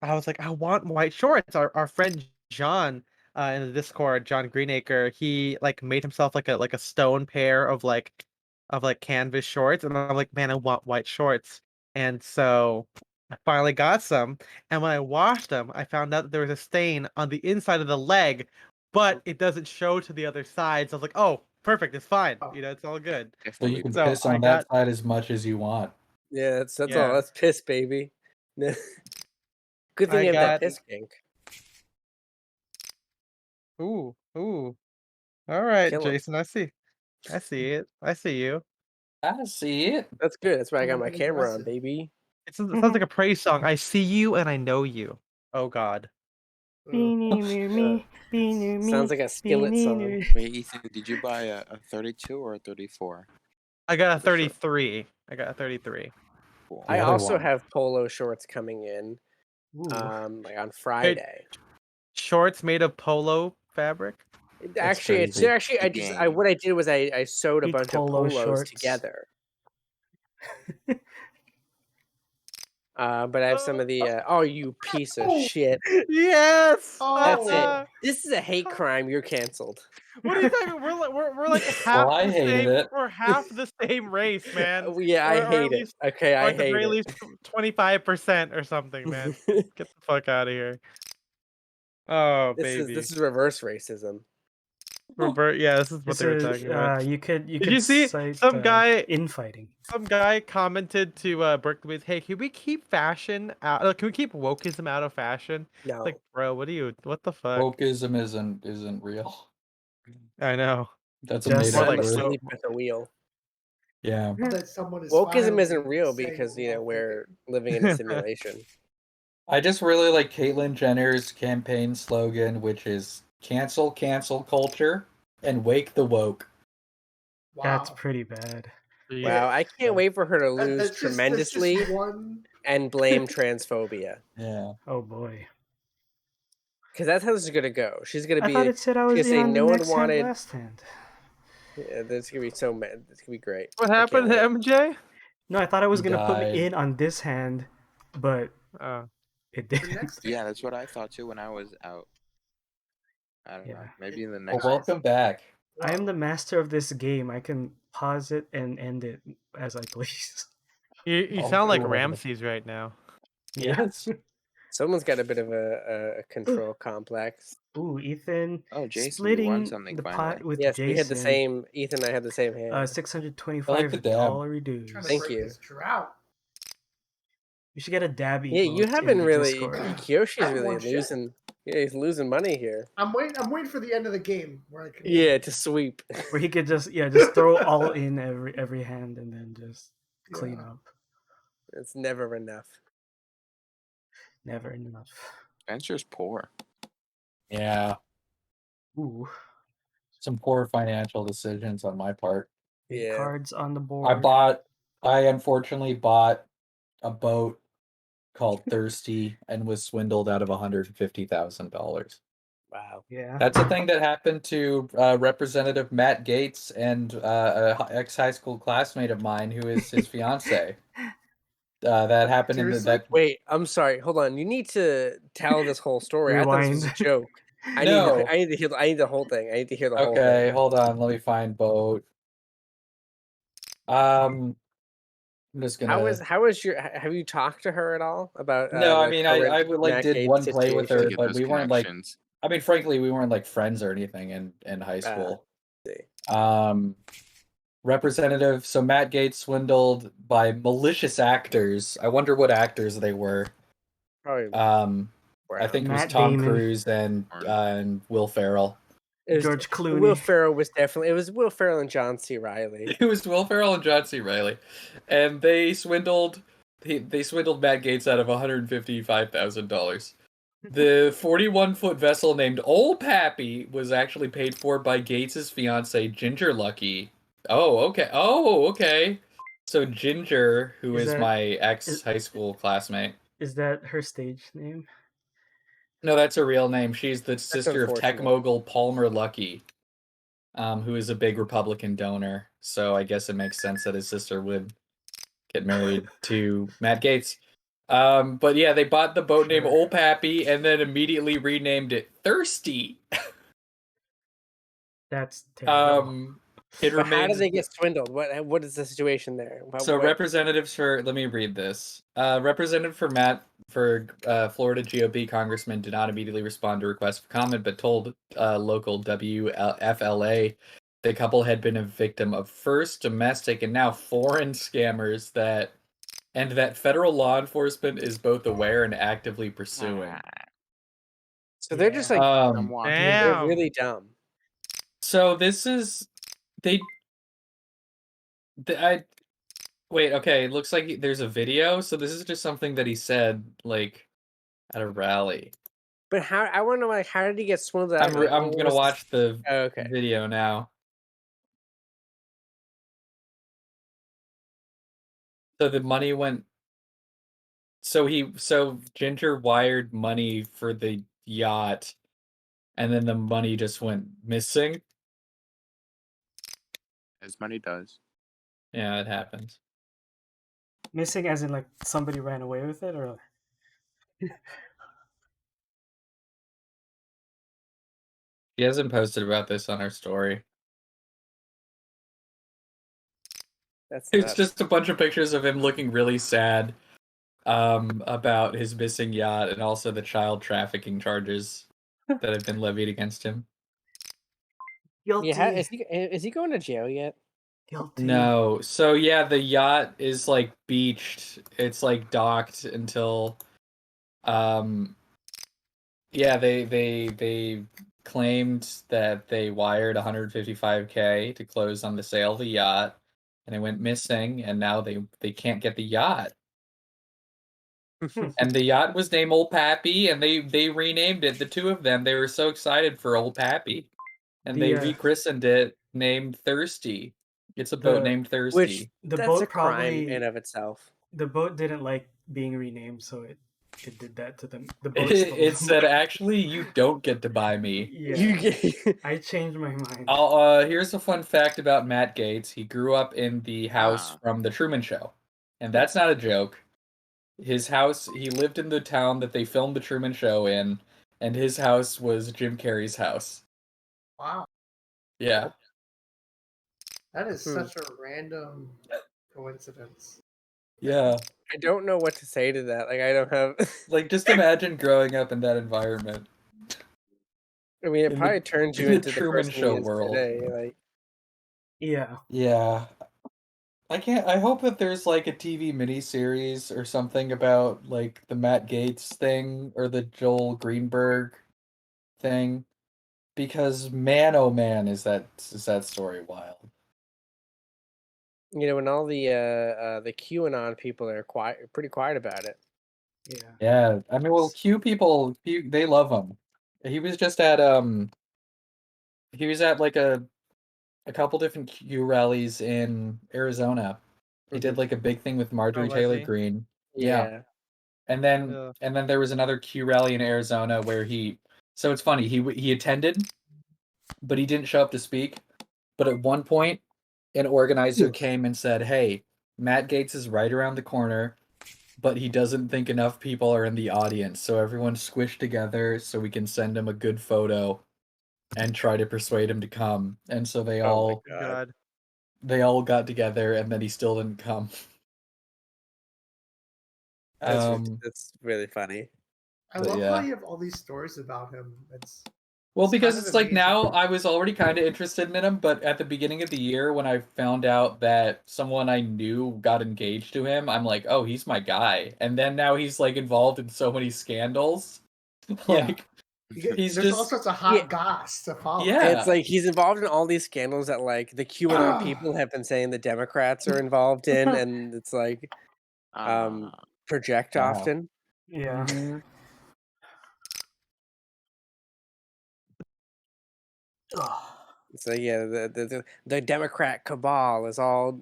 I was like, I want white shorts. Our friend John in the Discord, John Greenacre, he like made himself like a stone pair of canvas shorts, and I'm like, man, I want white shorts. And so I finally got some, and when I washed them, I found out that there was a stain on the inside of the leg, but it doesn't show to the other side. So I was like, oh, perfect. It's fine. It's all good. So you can So piss on that side as much as you want. Yeah, that's all. That's piss, baby. Good thing you have that piss kink. Ooh. All right, Kill 'em. Jason. I see it. I see you. I see it. That's good. That's why I got my camera on, baby. It sounds like a praise song. I see you and I know you. Oh God. Be near me, be near me. Sounds like a Skillet song. Wait, Ethan, did you buy a 32 or a 34? I got a 33. Cool. I also have polo shorts coming in. Like on Friday. Shorts made of polo fabric. Actually, what I did was I sewed a bunch of polos shorts together. But I have some of the. Oh, you piece of shit! Yes. That's it. This is a hate crime. You're canceled. What are you talking? We're like half the same. We're half the same race, man. Yeah, I hate it. Okay, I hate it. At the very least, 25% or something, man. Get the fuck out of here. Oh, baby. This is reverse racism. Yeah, this is what they were talking about. You could Did you see some guy infighting? Some guy commented to Berkeley, "Hey, can we keep fashion out? Can we keep wokeism out of fashion?" No, like, bro, what the fuck? Wokeism isn't real. I know. That's a made up word. Sleep with a wheel. Yeah. Wokeism isn't real because we're living in a simulation. I just really like Caitlyn Jenner's campaign slogan, which is cancel culture and wake the woke. Wow. That's pretty bad. Wow, I can't wait for her to lose tremendously and blame transphobia. Yeah. Oh boy. Because that's how this is gonna go. She's gonna be. I thought it said I was say on no the one next wanted. Hand, last hand. Yeah, that's gonna be so mad. It's gonna be great. What happened to MJ? No, I thought I was gonna put me in on this hand, but it didn't. Yeah, that's what I thought too when I was out. I don't know. Maybe in the next. Well, welcome back. I am the master of this game. I can pause it and end it as I please. You sound like Ramses right now. Yes. Someone's got a bit of a control complex. Ooh, Ethan. Oh, Jason, splitting you won something the finally. pot with yes, Jason. we had the same. Ethan and I had the same hand. $625 dues. Thank you. You should get a dabby. Yeah, you haven't really. Kyoshi's really losing. Yeah, he's losing money here. I'm waiting for the end of the game where I can. Yeah, to sweep. Where he could just throw all in every hand and then just clean up. It's never enough. Never enough. Spencer's poor. Yeah. Ooh. Some poor financial decisions on my part. Yeah. Cards on the board. I unfortunately bought a boat called Thirsty and was swindled out of $150,000. Wow. Yeah. That's a thing that happened to Representative Matt Gaetz and an ex-high school classmate of mine who is his fiance. That happened Seriously? in the... Wait, I'm sorry. Hold on. You need to tell this whole story. I thought this was a joke. I need to hear. I need the whole thing. I need to hear the whole thing. Okay, hold on. Let me find boat. I'm just gonna. How is your? Have you talked to her at all about? No, I mean, I did one play with her, but we weren't like. I mean, frankly, we weren't like friends or anything in high school. Representative. So Matt Gaetz swindled by malicious actors. I wonder what actors they were. Probably. I think it was Tom Cruise and Will Ferrell. George Clooney. Will Ferrell was definitely. It was Will Ferrell and John C. Reilly. It was Will Ferrell and John C. Reilly, and they swindled. They swindled Matt Gaetz out of $155,000. The 41-foot vessel named Old Pappy was actually paid for by Gates' fiance Ginger Lucky. Oh, okay. So Ginger, who is my ex-high school classmate. Is that her stage name? No, that's her real name. She's the sister of tech mogul Palmer Luckey, who is a big Republican donor. So I guess it makes sense that his sister would get married to Matt Gaetz. But yeah, they bought the boat named Old Pappy and then immediately renamed it Thirsty. That's terrible. How did they get swindled? What is the situation there? Representatives for let me read this. Representative for Florida GOP congressman did not immediately respond to requests for comment, but told local WFLA the couple had been a victim of first domestic and now foreign scammers that federal law enforcement is both aware and actively pursuing. So they're just like they're really dumb. So this is wait, okay, it looks like there's a video, so this is just something that he said like at a rally. But I want to know, like, how did he get swindled out? I'm gonna watch the video now. So the money went. So Ginger wired money for the yacht, and then the money just went missing. As money does. Yeah, it happens. Missing as in like somebody ran away with it, or? He hasn't posted about this on our story. It's just a bunch of pictures of him looking really sad about his missing yacht and also the child trafficking charges that have been levied against him. Guilty. Yeah, is he going to jail yet? Guilty. No. So yeah, the yacht is like beached. It's like docked until yeah, they claimed that they wired $155K to close on the sale of the yacht, and it went missing, and now they can't get the yacht. And the yacht was named Old Pappy, and they renamed it. The two of them, they were so excited for Old Pappy, and they rechristened it named Thirsty. It's a boat named Thirsty. Which that's a crime in of itself. The boat didn't like being renamed, so it did that to them. The boat it said, actually, you don't get to buy me. Yeah, I changed my mind. Here's a fun fact about Matt Gaetz. He grew up in the house from The Truman Show, and that's not a joke. His house, he lived in the town that they filmed The Truman Show in, and his house was Jim Carrey's house. Wow. Yeah. That is such a random coincidence. Yeah. I don't know what to say to that. Like, I don't have... like, just imagine growing up in that environment. I mean, it probably turns you into the Truman Show world. Today, like... Yeah. Yeah. I hope that there's like a TV miniseries or something about like the Matt Gaetz thing or the Joel Greenberg thing, because man, oh man, is that story wild. You know, when all the QAnon people are pretty quiet about it. Yeah. Yeah, I mean, well, Q people, they love him. He was just at like a couple different Q rallies in Arizona. He did like a big thing with Marjorie Taylor Greene. Yeah. And then there was another Q rally in Arizona where so it's funny, he attended, but he didn't show up to speak. But at one point, an organizer came and said, "Hey, Matt Gaetz is right around the corner, but he doesn't think enough people are in the audience. So everyone squished together so we can send him a good photo and try to persuade him to come." And so they all got together, and then he still didn't come. That's really funny. I love how you have all these stories about him. Well, because it's like now I was already kind of interested in him, but at the beginning of the year when I found out that someone I knew got engaged to him, I'm like, oh, he's my guy. And then now he's like involved in so many scandals. Like there's all sorts of hot goss to follow. Yeah, it's like he's involved in all these scandals that like the QAnon people have been saying the Democrats are involved in, and it's like project often. Yeah. Mm-hmm. So yeah, the Democrat cabal is all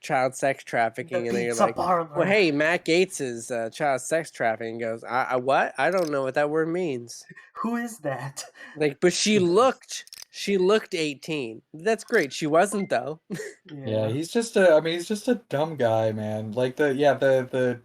child sex trafficking, and then you're like, well, hey, Matt Gaetz is child sex trafficking. Goes, I what? I don't know what that word means. Who is that? Like, but she looked 18. That's great. She wasn't though. Yeah, he's just a dumb guy, man. Like the guy that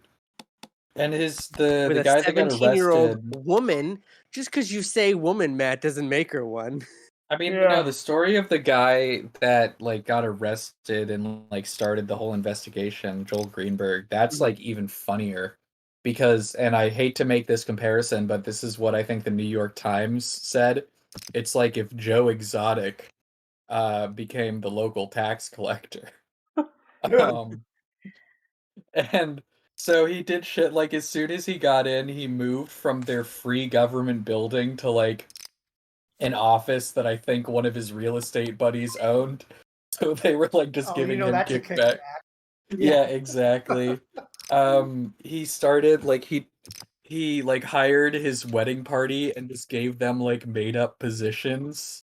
got arrested. 17-year-old woman. Just because you say woman, Matt, doesn't make her one. I mean, no, the story of the guy that like got arrested and like started the whole investigation, Joel Greenberg, that's like even funnier because, and I hate to make this comparison, but this is what I think the New York Times said. It's like if Joe Exotic became the local tax collector. Good. And so he did shit like as soon as he got in, he moved from their free government building to like an office that I think one of his real estate buddies owned. So they were like just giving him that's kickback. a kickback. Yeah, exactly. He started like he like hired his wedding party and just gave them like made up positions.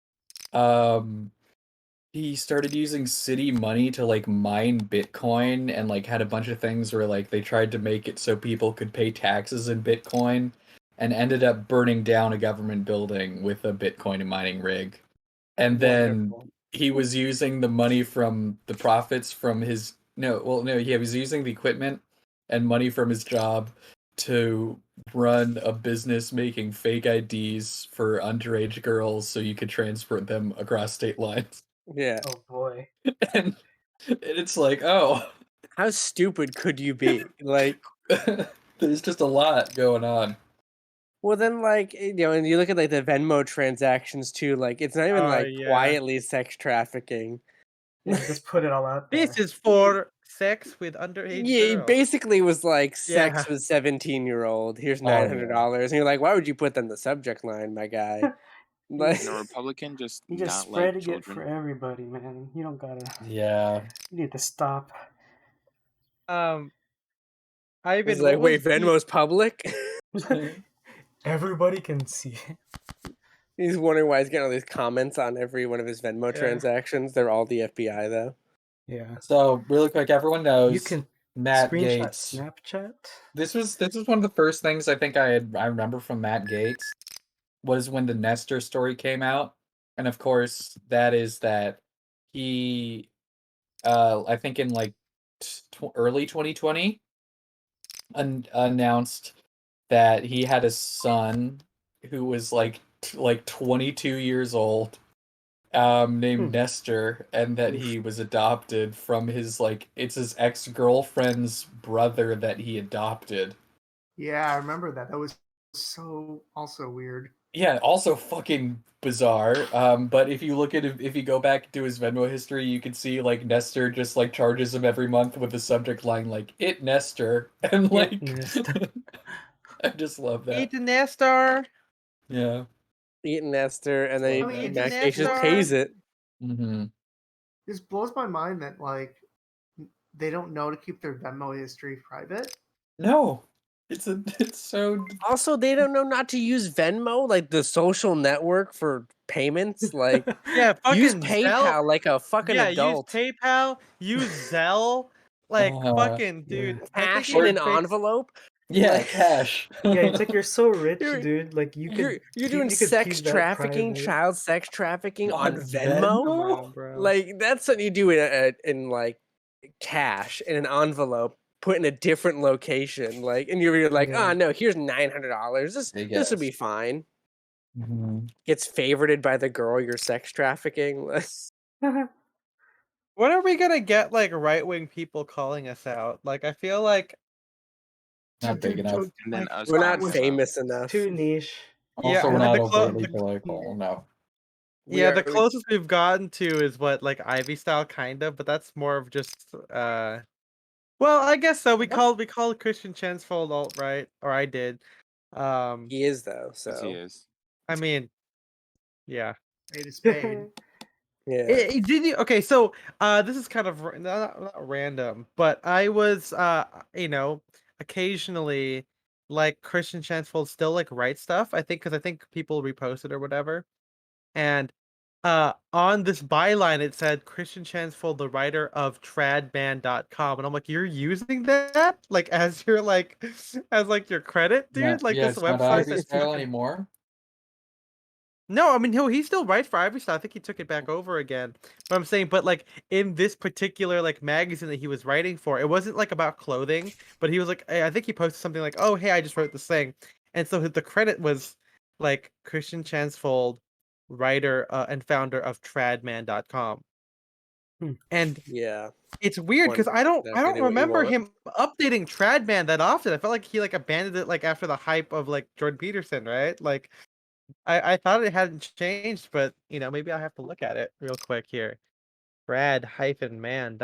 He started using city money to like mine Bitcoin and like had a bunch of things where like they tried to make it so people could pay taxes in Bitcoin and ended up burning down a government building with a Bitcoin mining rig. And then he was using the money from the profits from his he was using the equipment and money from his job to run a business making fake IDs for underage girls so you could transport them across state lines. Yeah. Oh boy. And it's like, oh, how stupid could you be? Like, there's just a lot going on. Well, then, like, and you look at like the Venmo transactions too. Like, it's not even quietly sex trafficking. Yeah, just put it all out there. This is for sex with underage Yeah, girls. it basically was like sex with 17-year-old. Here's $900, and you're like, why would you put that in the subject line, my guy? Like, a Republican just you just spreading it for everybody, man. You don't gotta. Yeah. You need to stop. Ivan, like, wait, Venmo's public? Everybody can see it. He's wondering why he's getting all these comments on every one of his Venmo transactions. They're all the FBI, though. Yeah. So really quick, everyone knows you can Matt screenshot Gates. Snapchat. This was one of the first things I think I remember from Matt Gates was when the Nestor story came out, and of course that he, I think in like early 2020, announced that he had a son who was like 22 years old, named Nestor, and that he was adopted from his it's his ex-girlfriend's brother that he adopted. Yeah, I remember that. That was so also weird. Yeah, also fucking bizarre. But if you look at if you go back to his Venmo history, you can see like Nestor just like charges him every month with the subject line like "It Nestor," and like I just love that. Eat Nestor. Yeah. Eat Nestor, and then Matt Gates just pays it. Mm-hmm. This blows my mind that like they don't know to keep their Venmo history private. No. It's so. Also, they don't know not to use Venmo, like the social network for payments. Like, yeah, use PayPal Zelle. like a fucking adult. Use PayPal. Use Zelle. Like fucking dude. Cash in an envelope. Yeah, like, cash. Yeah, it's like you're so rich, dude. Like you're doing sex trafficking, child sex trafficking on Venmo. Bro. Like that's what you do in like cash in an envelope. Put in a different location, like, and you're like, oh no, here's $900. This would be fine. Mm-hmm. Gets favorited by the girl you're sex trafficking. When are we gonna get like right wing people calling us out? Like, I feel like not big enough. And then we're not famous enough. Too niche. Also, we're not overly political. No. Yeah, the closest we've gotten to is what like Ivy style, kind of, but that's more of just Well, I guess so. We called Christian Chansfold alt-right, or I did. He is though, so he is. I mean, yeah. Spade is spade. Yeah. Okay, so this is kind of not random, but I was occasionally like Christian Chansfold still like write stuff. I think because I think people repost it or whatever, and on this byline it said Christian Chansfold, the writer of tradman.com, and I'm like, you're using that like as your as your credit, dude? Like this website not Ivy Style anymore. No, I mean he still writes for Ivy Style. I think he took it back over again. But I'm saying, but like in this particular like magazine that he was writing for, it wasn't like about clothing, but he was like, I think he posted something like, oh hey, I just wrote this thing, and so the credit was like Christian Chansfold, writer and founder of tradman.com. And yeah, it's weird because I don't remember him updating Tradman that often. I felt like he like abandoned it like after the hype of like Jordan Peterson, right? Like I thought it hadn't changed, but maybe I'll have to look at it real quick here. Trad-man.com.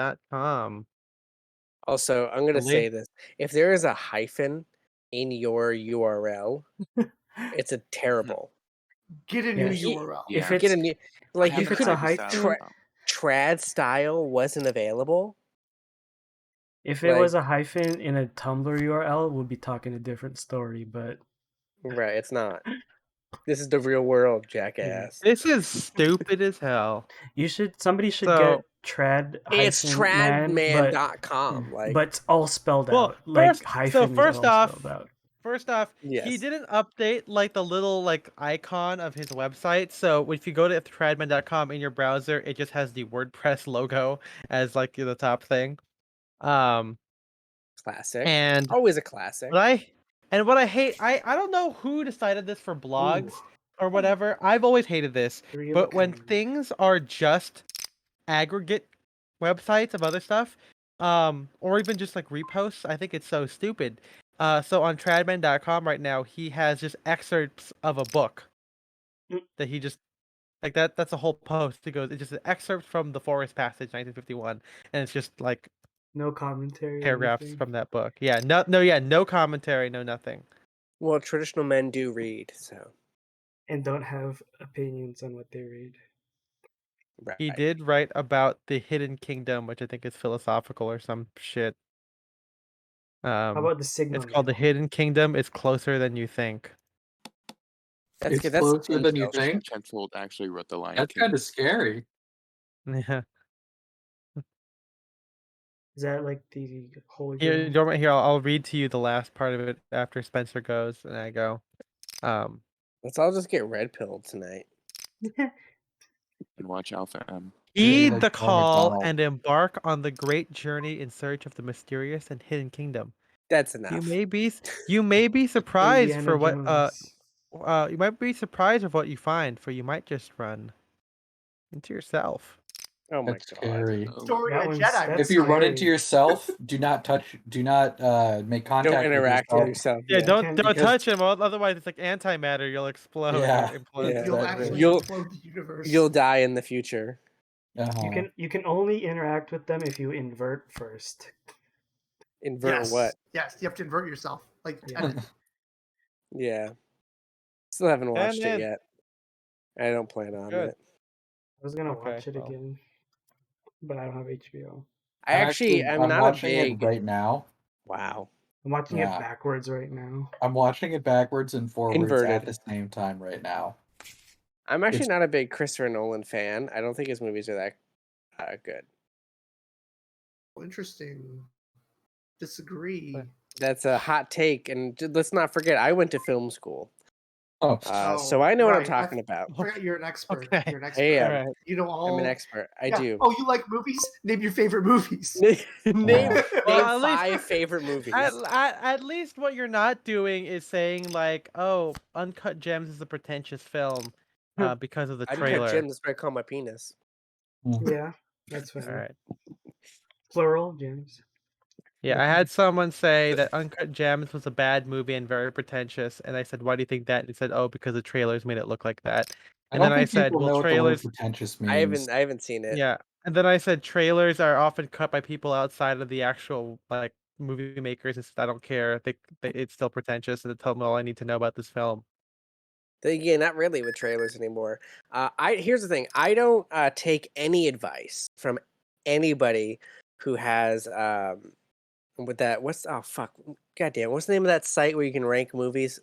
Also, I'm gonna say this: if there is a hyphen in your URL, it's a terrible. Get a new URL. If it's get a new, like you if it's could a hyphen, trad style wasn't available. If it was a hyphen in a Tumblr URL, we'll be talking a different story. But right, it's not. This is the real world, jackass. This is stupid as hell. Somebody should get trad. It's tradman.com, but it's all spelled out. First off, yes. He didn't update like the little like icon of his website. So if you go to tradman.com in your browser, it just has the WordPress logo as like the top thing. Classic. And always a classic. What I hate, I don't know who decided this for blogs or whatever. I've always hated this. But when things are just aggregate websites of other stuff, or even just like reposts, I think it's so stupid. So on tradman.com right now, he has just excerpts of a book that he just like that's a whole post. It goes, it's just an excerpt from The Forest Passage, 1951, and it's just like no commentary. Paragraphs from that book. Yeah, no commentary, no nothing. Well, traditional men do read, so. And don't have opinions on what they read. Right. He did write about the Hidden Kingdom, which I think is philosophical or some shit. How about the signal? It's called The Hidden Kingdom. It's closer than you think. That's closer than you think. Chenfold actually wrote the line. That's kind of scary. Yeah. Is that like the holy? Here, I'll read to you the last part of it after Spencer goes and I go. Let's all just get red pilled tonight. And watch Alpha M. Heed the call and embark on the great journey in search of the mysterious and hidden kingdom. That's enough. You may be surprised for what you might be surprised of what you find, for you might just run into yourself. Oh my God. Scary. Story of Jedi. If you run into yourself, do not make contact. Don't interact with yourself. Yeah, don't touch him. Otherwise, it's like antimatter. You'll explode. Yeah. You'll actually explode the universe. You'll die in the future. You can only interact with them if you invert first. Invert what? Yes, you have to invert yourself. Like yeah. Still haven't watched it yet. I don't plan on it. I was gonna watch it again, but I don't have HBO. I'm not watching a big it right now. Wow. I'm watching it backwards right now. I'm watching it backwards and forwards at the same time right now. I'm actually not a big Christopher Nolan fan. I don't think his movies are that good. Interesting. Disagree. That's a hot take, and let's not forget, I went to film school. So I know what I'm talking about. I forgot you're an expert. Okay. You're an expert. Hey, you know all. I'm an expert. I do. Oh, you like movies? Name your favorite movies. Name 5 favorite movies. At least what you're not doing is saying like, "Oh, Uncut Gems is a pretentious film," because of the trailer. Uncut Gems is what I call my penis. Yeah, that's fine. All right. Plural gems. Yeah, I had someone say that Uncut Gems was a bad movie and very pretentious, and I said, "Why do you think that?" And he said, "Oh, because the trailers made it look like that." And then I said, "Well, trailers." Pretentious means. I haven't seen it. Yeah, and then I said, "Trailers are often cut by people outside of the actual like movie makers." And said, "I don't care. I think it's still pretentious." And it told me all I need to know about this film. Yeah, not really with trailers anymore. Here's the thing: I don't take any advice from anybody who has with that. What's goddamn? What's the name of that site where you can rank movies?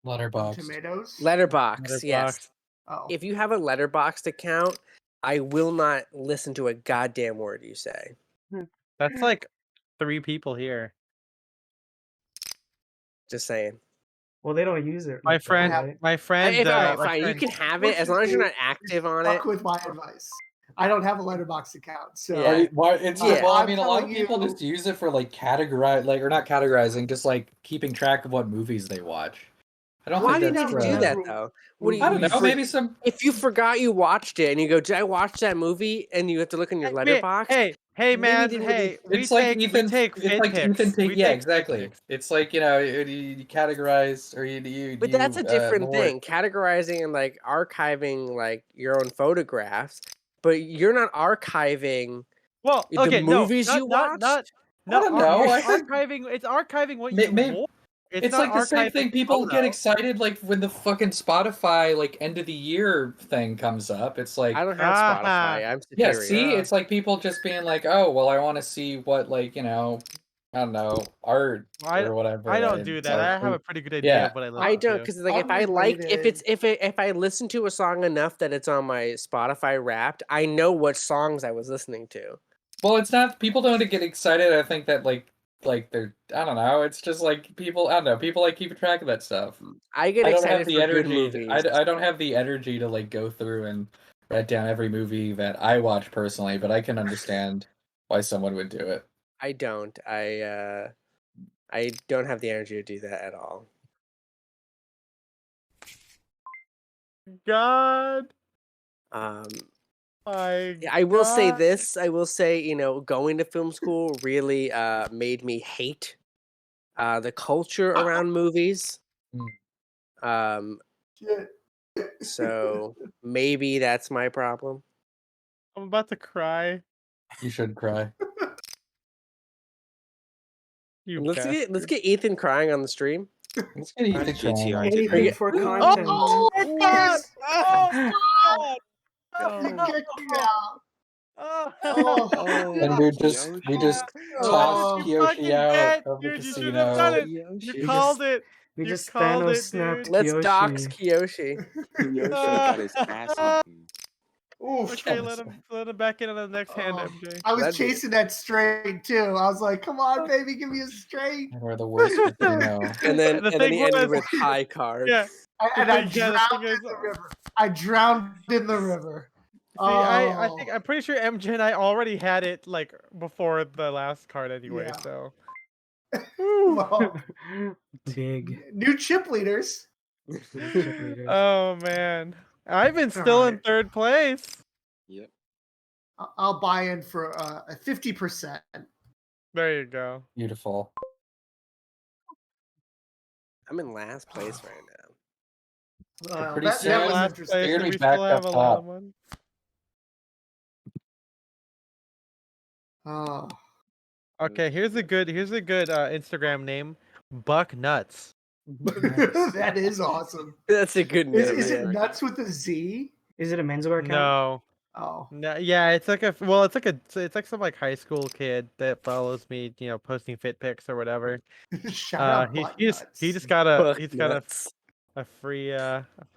Letterboxd. Tomatoes. Letterboxd. Yes. Oh. If you have a Letterboxd account, I will not listen to a goddamn word you say. That's like 3 people here. Just saying. Well, they don't use it. My friend. Fine. You can have it as long as you're not active on it. Fuck with my advice. I don't have a Letterboxd account, so Well, I mean, a lot of people just use it for like or not categorizing, just like keeping track of what movies they watch. I don't Why do you think need to do that though? What do you? I don't know. Maybe some. If you forgot you watched it and you go, "Did I watch that movie?" and you have to look in your letterbox. Hey, Hey man, hey, it's like Ethan. Take It's like pics. Ethan take. Yeah, exactly. It's like you categorize or you. But that's a different thing. Categorizing and like archiving like your own photographs, but you're not archiving. Well, okay, the movies you watched. I don't know. Archiving. It's archiving what you want. It's like the same thing. People get excited like when the fucking Spotify like end of the year thing comes up. It's like I don't have Spotify. I'm superior. Yeah, see, it's like people just being like, oh, well, I want to see what like I don't know, art or whatever. I don't do that. I have a pretty good idea of what I listen to. I don't, because like if I listen to a song enough that it's on my Spotify Wrapped, I know what songs I was listening to. Well, it's not. People don't get excited. I think that like they're. I don't know. It's just like people. I don't know. People like keeping track of that stuff. I get excited for good movies. I don't have the energy to like go through and write down every movie that I watch personally, but I can understand why someone would do it. I don't. I don't have the energy to do that at all. God. I will say this. I will say, going to film school really made me hate the culture around movies. So maybe that's my problem. I'm about to cry. You should cry. Let's get Ethan crying on the stream. Let's get Ethan crying. Anything for content. Oh my God! Oh God! And we just tossed Kiyoshi out of the casino. You called it. We just Thanos snapped Kiyoshi. Let's dox Kiyoshi. Kiyoshi got his ass eaten. Oof. Okay, let him back in on the next hand, MJ. I was chasing that straight too. I was like, "Come on, baby, give me a straight." And we're the worst casino. And then he ended with high cards. Yeah. And I drowned in the river. I drowned in the river. See, I'm pretty sure MJ and I already had it like before the last card anyway. Yeah. So. Well, big new chip leaders. Oh man, I've been still in third place. Yep. I'll buy in for a 50%. There you go. Beautiful. I'm in last place right now. Pretty soon, that was interesting. You're gonna be back up top. Oh. Okay, here's a good Instagram name, Buck Nuts. That is awesome. That's a good name. Is it nuts with a Z? Is it a menswear account? No. Oh. No, yeah, it's like some like high school kid that follows me, posting fit pics or whatever. Shout out he just got a free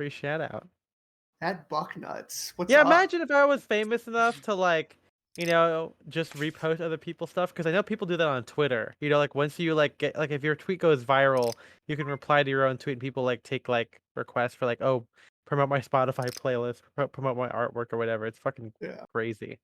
shout out. That Buck Nuts. What's Yeah, up? imagine if I was famous enough to like, just repost other people's stuff, because I know people do that on Twitter. Like once you like get like if your tweet goes viral, you can reply to your own tweet and people like take like requests for like, oh, promote my Spotify playlist, promote my artwork or whatever. It's fucking crazy.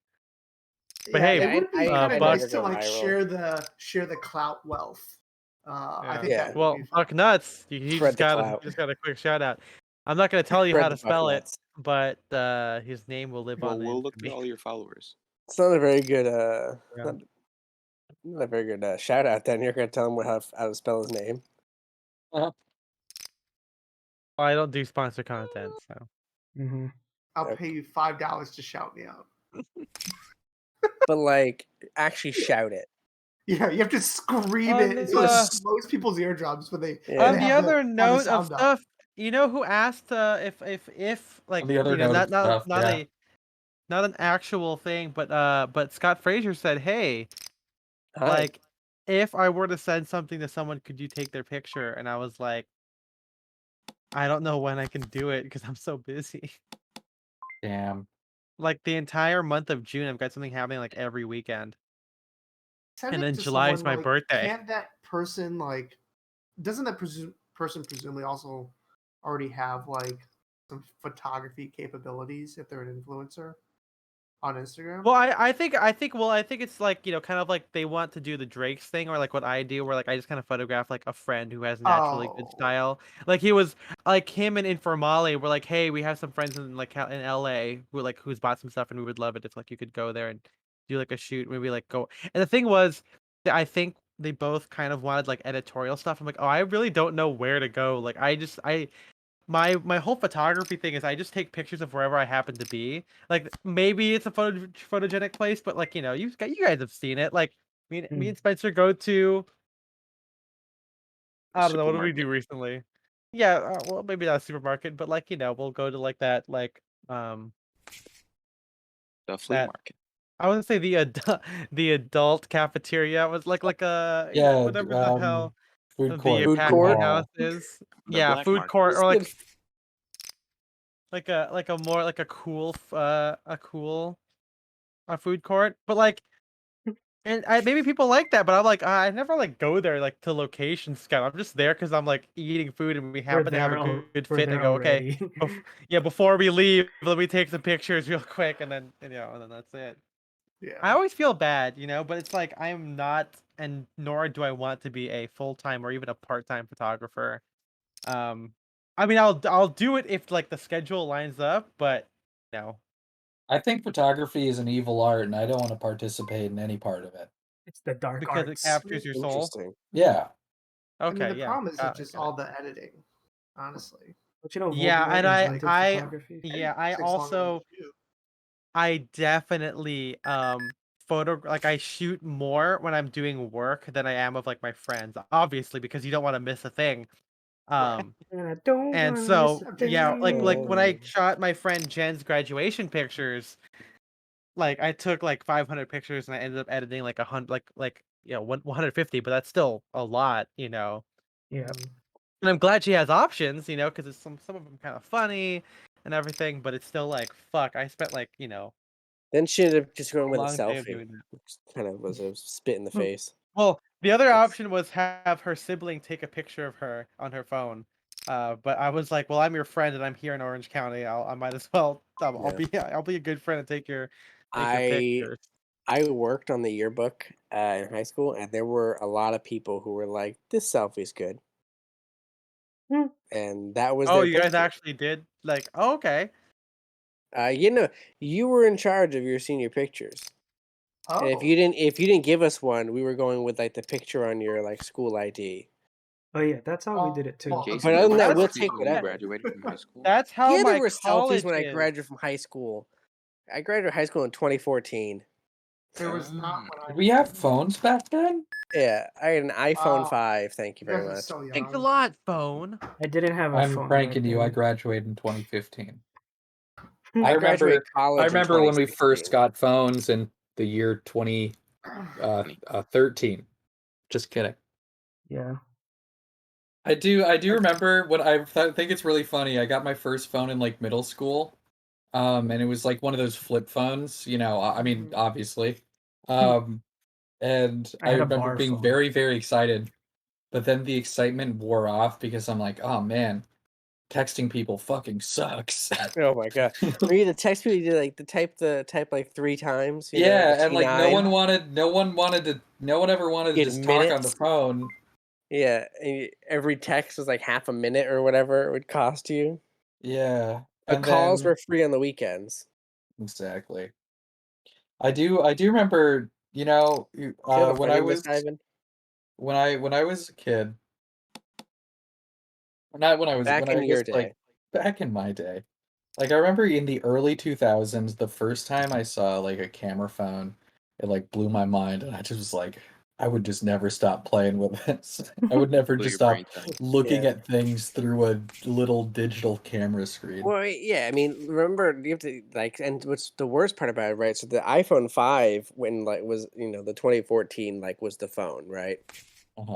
But yeah, hey, it would be kind of Buck, nice to like share the clout wealth. I think that well, Buck Nuts, he just got a quick shout out. I'm not gonna tell you how to spell it, but his name will live on. We'll look at all your followers. It's not a very good not a very good shout out. Then you're gonna tell him how to spell his name. Well, I don't do sponsor content, so. I'll pay you $5 to shout me out. But like, actually shout it. Yeah, you have to scream it. It's most people's eardrums when they. Yeah. On the other note of stuff, who asked if like not an actual thing, but Scott Fraser said, "Hey, like if I were to send something to someone, could you take their picture?" And I was like, I don't know when I can do it because I'm so busy. Damn. Like the entire month of June, I've got something happening like every weekend. And then July is my birthday. Can't that person doesn't that person presumably also already have like some photography capabilities if they're an influencer on Instagram? Well, I think it's like, kind of like they want to do the Drake's thing, or like what I do, where like I just kind of photograph like a friend who has naturally good style. Like he was like him and Informale were like, hey, we have some friends in LA who's bought some stuff and we would love it if like you could go there and do like a shoot, maybe like go. And the thing was, I think they both kind of wanted like editorial stuff. I'm like, oh, I really don't know where to go. Like, my whole photography thing is I just take pictures of wherever I happen to be. Like maybe it's a photogenic place, but like you guys have seen it. Like me and Spencer go to. I don't know, what did we do recently? Yeah, well, maybe not a supermarket, but like we'll go to like that like the flea market. I wouldn't say the adult cafeteria. It was like a whatever the hell food the court. packing house is. Yeah, food market. court or like a more like a cool food court, but like. And maybe people like that, but I'm like, I never like go there like to location scout. I'm just there because I'm like eating food and we happen to have a good fit and go, okay, yeah, before we leave, let me take some pictures real quick and then that's it. Yeah. I always feel bad, but it's like I'm not, and nor do I want to be a full-time or even a part-time photographer. I mean, I'll do it if like the schedule lines up, but no. I think photography is an evil art, and I don't want to participate in any part of it. It's the dark because arts. it captures your soul. Yeah. Okay. I mean, the yeah. problem is it's just all the editing, honestly. But you know, yeah, and I also I definitely I shoot more when I'm doing work than I am of like my friends, obviously, because you don't want to miss a thing. And so yeah, like when I shot my friend Jen's graduation pictures, like I took like 500 pictures and I ended up editing like 100, 150, but that's still a lot. Yeah. And I'm glad she has options, because it's some of them kind of funny and everything, but it's still like fuck. I spent like Then she ended up just going with a long day of selfie. doing that. Which kind of was a spit in the face. Well, the other option was have her sibling take a picture of her on her phone. But I was like, well, I'm your friend and I'm here in Orange County. I might as well. I'll be a good friend and take your pictures. I worked on the yearbook in high school, and there were a lot of people who were like, "This selfie's good," and that was. Oh, you guys actually did like? Oh, okay. You were in charge of your senior pictures. Oh. And if you didn't give us one, we were going with like the picture on your like school ID. Oh yeah, that's how we did it too. But other than that, we'll take whatever. Graduated from high school. That's how there were selfies when I graduated from high school. I graduated high school in 2014. There was not. Did we have phones back then? Yeah, I had an iPhone 5. Thank you very much. Thanks a lot, phone. I didn't have a phone. I'm pranking you. I graduated in 2015. I remember college. I remember when we first got phones in the year 2013. Just kidding. Yeah. I do remember when I think it's really funny. I got my first phone in like middle school. And it was like one of those flip phones, I mean, obviously. And I remember being very, very excited. But then the excitement wore off because I'm like, oh man, texting people fucking sucks. Oh my god! For me, the text people, you did like type like 3 times. And like no one ever wanted to just talk on the phone. Yeah, every text was like half a minute or whatever it would cost you. Yeah, the calls were free on the weekends. Exactly. I do remember, when I was a kid. Not when I was back in your day. Like, back in my day. Like I remember in the early 2000s, the first time I saw like a camera phone, it like blew my mind, and I just was like, I would just never stop playing with this. I would never just stop looking at things through a little digital camera screen. Well, yeah, I mean, remember you have to like, and what's the worst part about it, right? So the iPhone 5, when like was the 2014 like was the phone, right?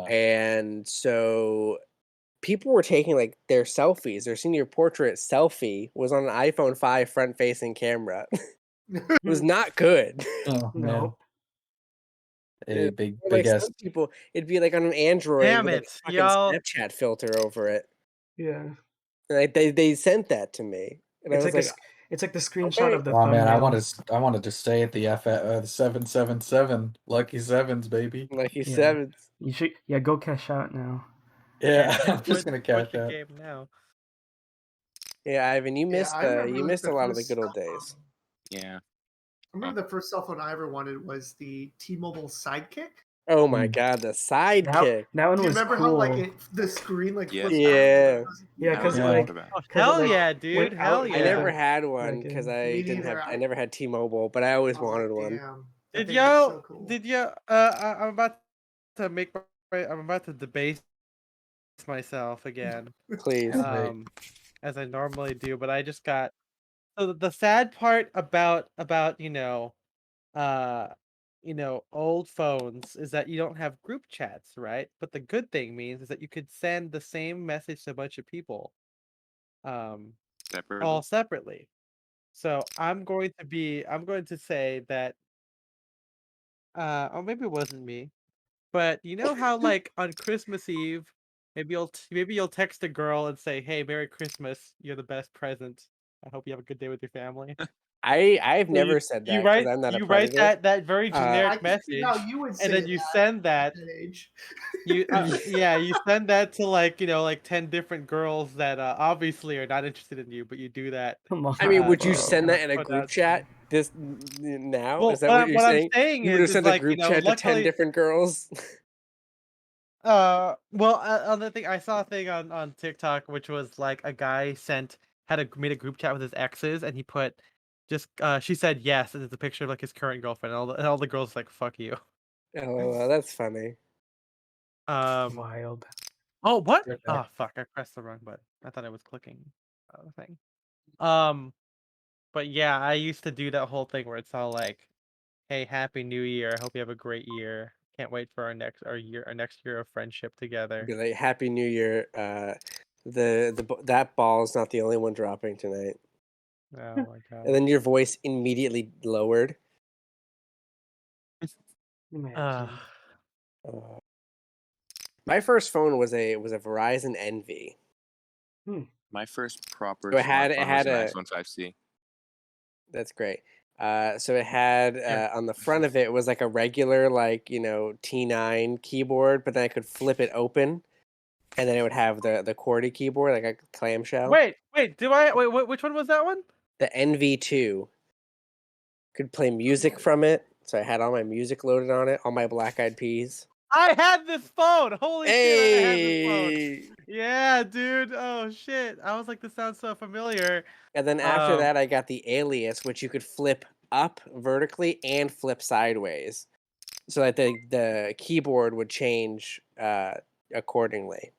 And so people were taking like their selfies, their senior portrait selfie was on an iPhone 5 front-facing camera. It was not good. Oh no. A big ass. Some people, it'd be like on an Android. Damn with, it, like, a Snapchat filter over it. Yeah. Like they sent that to me, and it's I was like it's like the screenshot of the. Oh man, I wanted to stay at the 777 Lucky Sevens, baby. Lucky Sevens. You should go cash out now. Yeah, I'm just gonna cash out now. Yeah, Ivan, you missed a lot of the good old days. Yeah. remember the first cell phone I ever wanted was the T-Mobile Sidekick. Oh my god, the Sidekick! That one Do you was remember cool. how like the screen like Yeah. flips Yeah. Yeah, because like, Oh, hell yeah, dude! went Hell out, yeah! I never yeah. had one Like, because Me I didn't have. neither. I never had T-Mobile, but I always I was wanted like, one. damn, that Did thing looks yo? so cool. Did you? I'm about to make. I'm about to debase myself again. Please. As I normally do, but I just got. So the sad part about old phones is that you don't have group chats, right? But the good thing means is that you could send the same message to a bunch of people, all separately. So I'm going to say that, or maybe it wasn't me, but you know how like on Christmas Eve, maybe you'll text a girl and say, "Hey, Merry Christmas! You're the best present. I hope you have a good day with your family." I've So never said that because I'm not a you write predator. that very I generic can see how message, you would and say then you that send that. at that age. You you send that to like 10 different girls that obviously are not interested in you, but you do that. Come on. I mean, would you bro. send that in a Put group out chat this now? Well, Is that what you're what I'm saying? saying You would have is sent a like, group chat to 10 luckily, different girls? well, other thing, I saw a thing on TikTok, which was like a guy made a group chat with his exes, and he put just she said yes, and it's a picture of like his current girlfriend, and all the girls like, fuck you. Oh, that's funny. Wild. Oh, what? Okay. Oh, fuck, I pressed the wrong button. I thought I was clicking the thing. But yeah, I used to do that whole thing where it's all like, "Hey, Happy New Year! I hope you have a great year. Can't wait for our next year of friendship together." Be like, Happy New Year. That ball is not the only one dropping tonight. Oh my god. And then your voice immediately lowered. Imagine. My first phone was a Verizon Envy. My first proper So it had was an a iPhone 5C. That's great. So it had on the front of it was like a regular T9 keyboard, but then I could flip it open, and then it would have the QWERTY keyboard, like a clamshell. Wait, which one was that one? The NV2. Could play music from it, so I had all my music loaded on it, all my Black Eyed Peas. I had this phone. Holy shit, I had this phone. Hey! Yeah, dude. Oh shit. I was like, this sounds so familiar. And then after that, I got the Alias, which you could flip up vertically and flip sideways, so that the keyboard would change accordingly.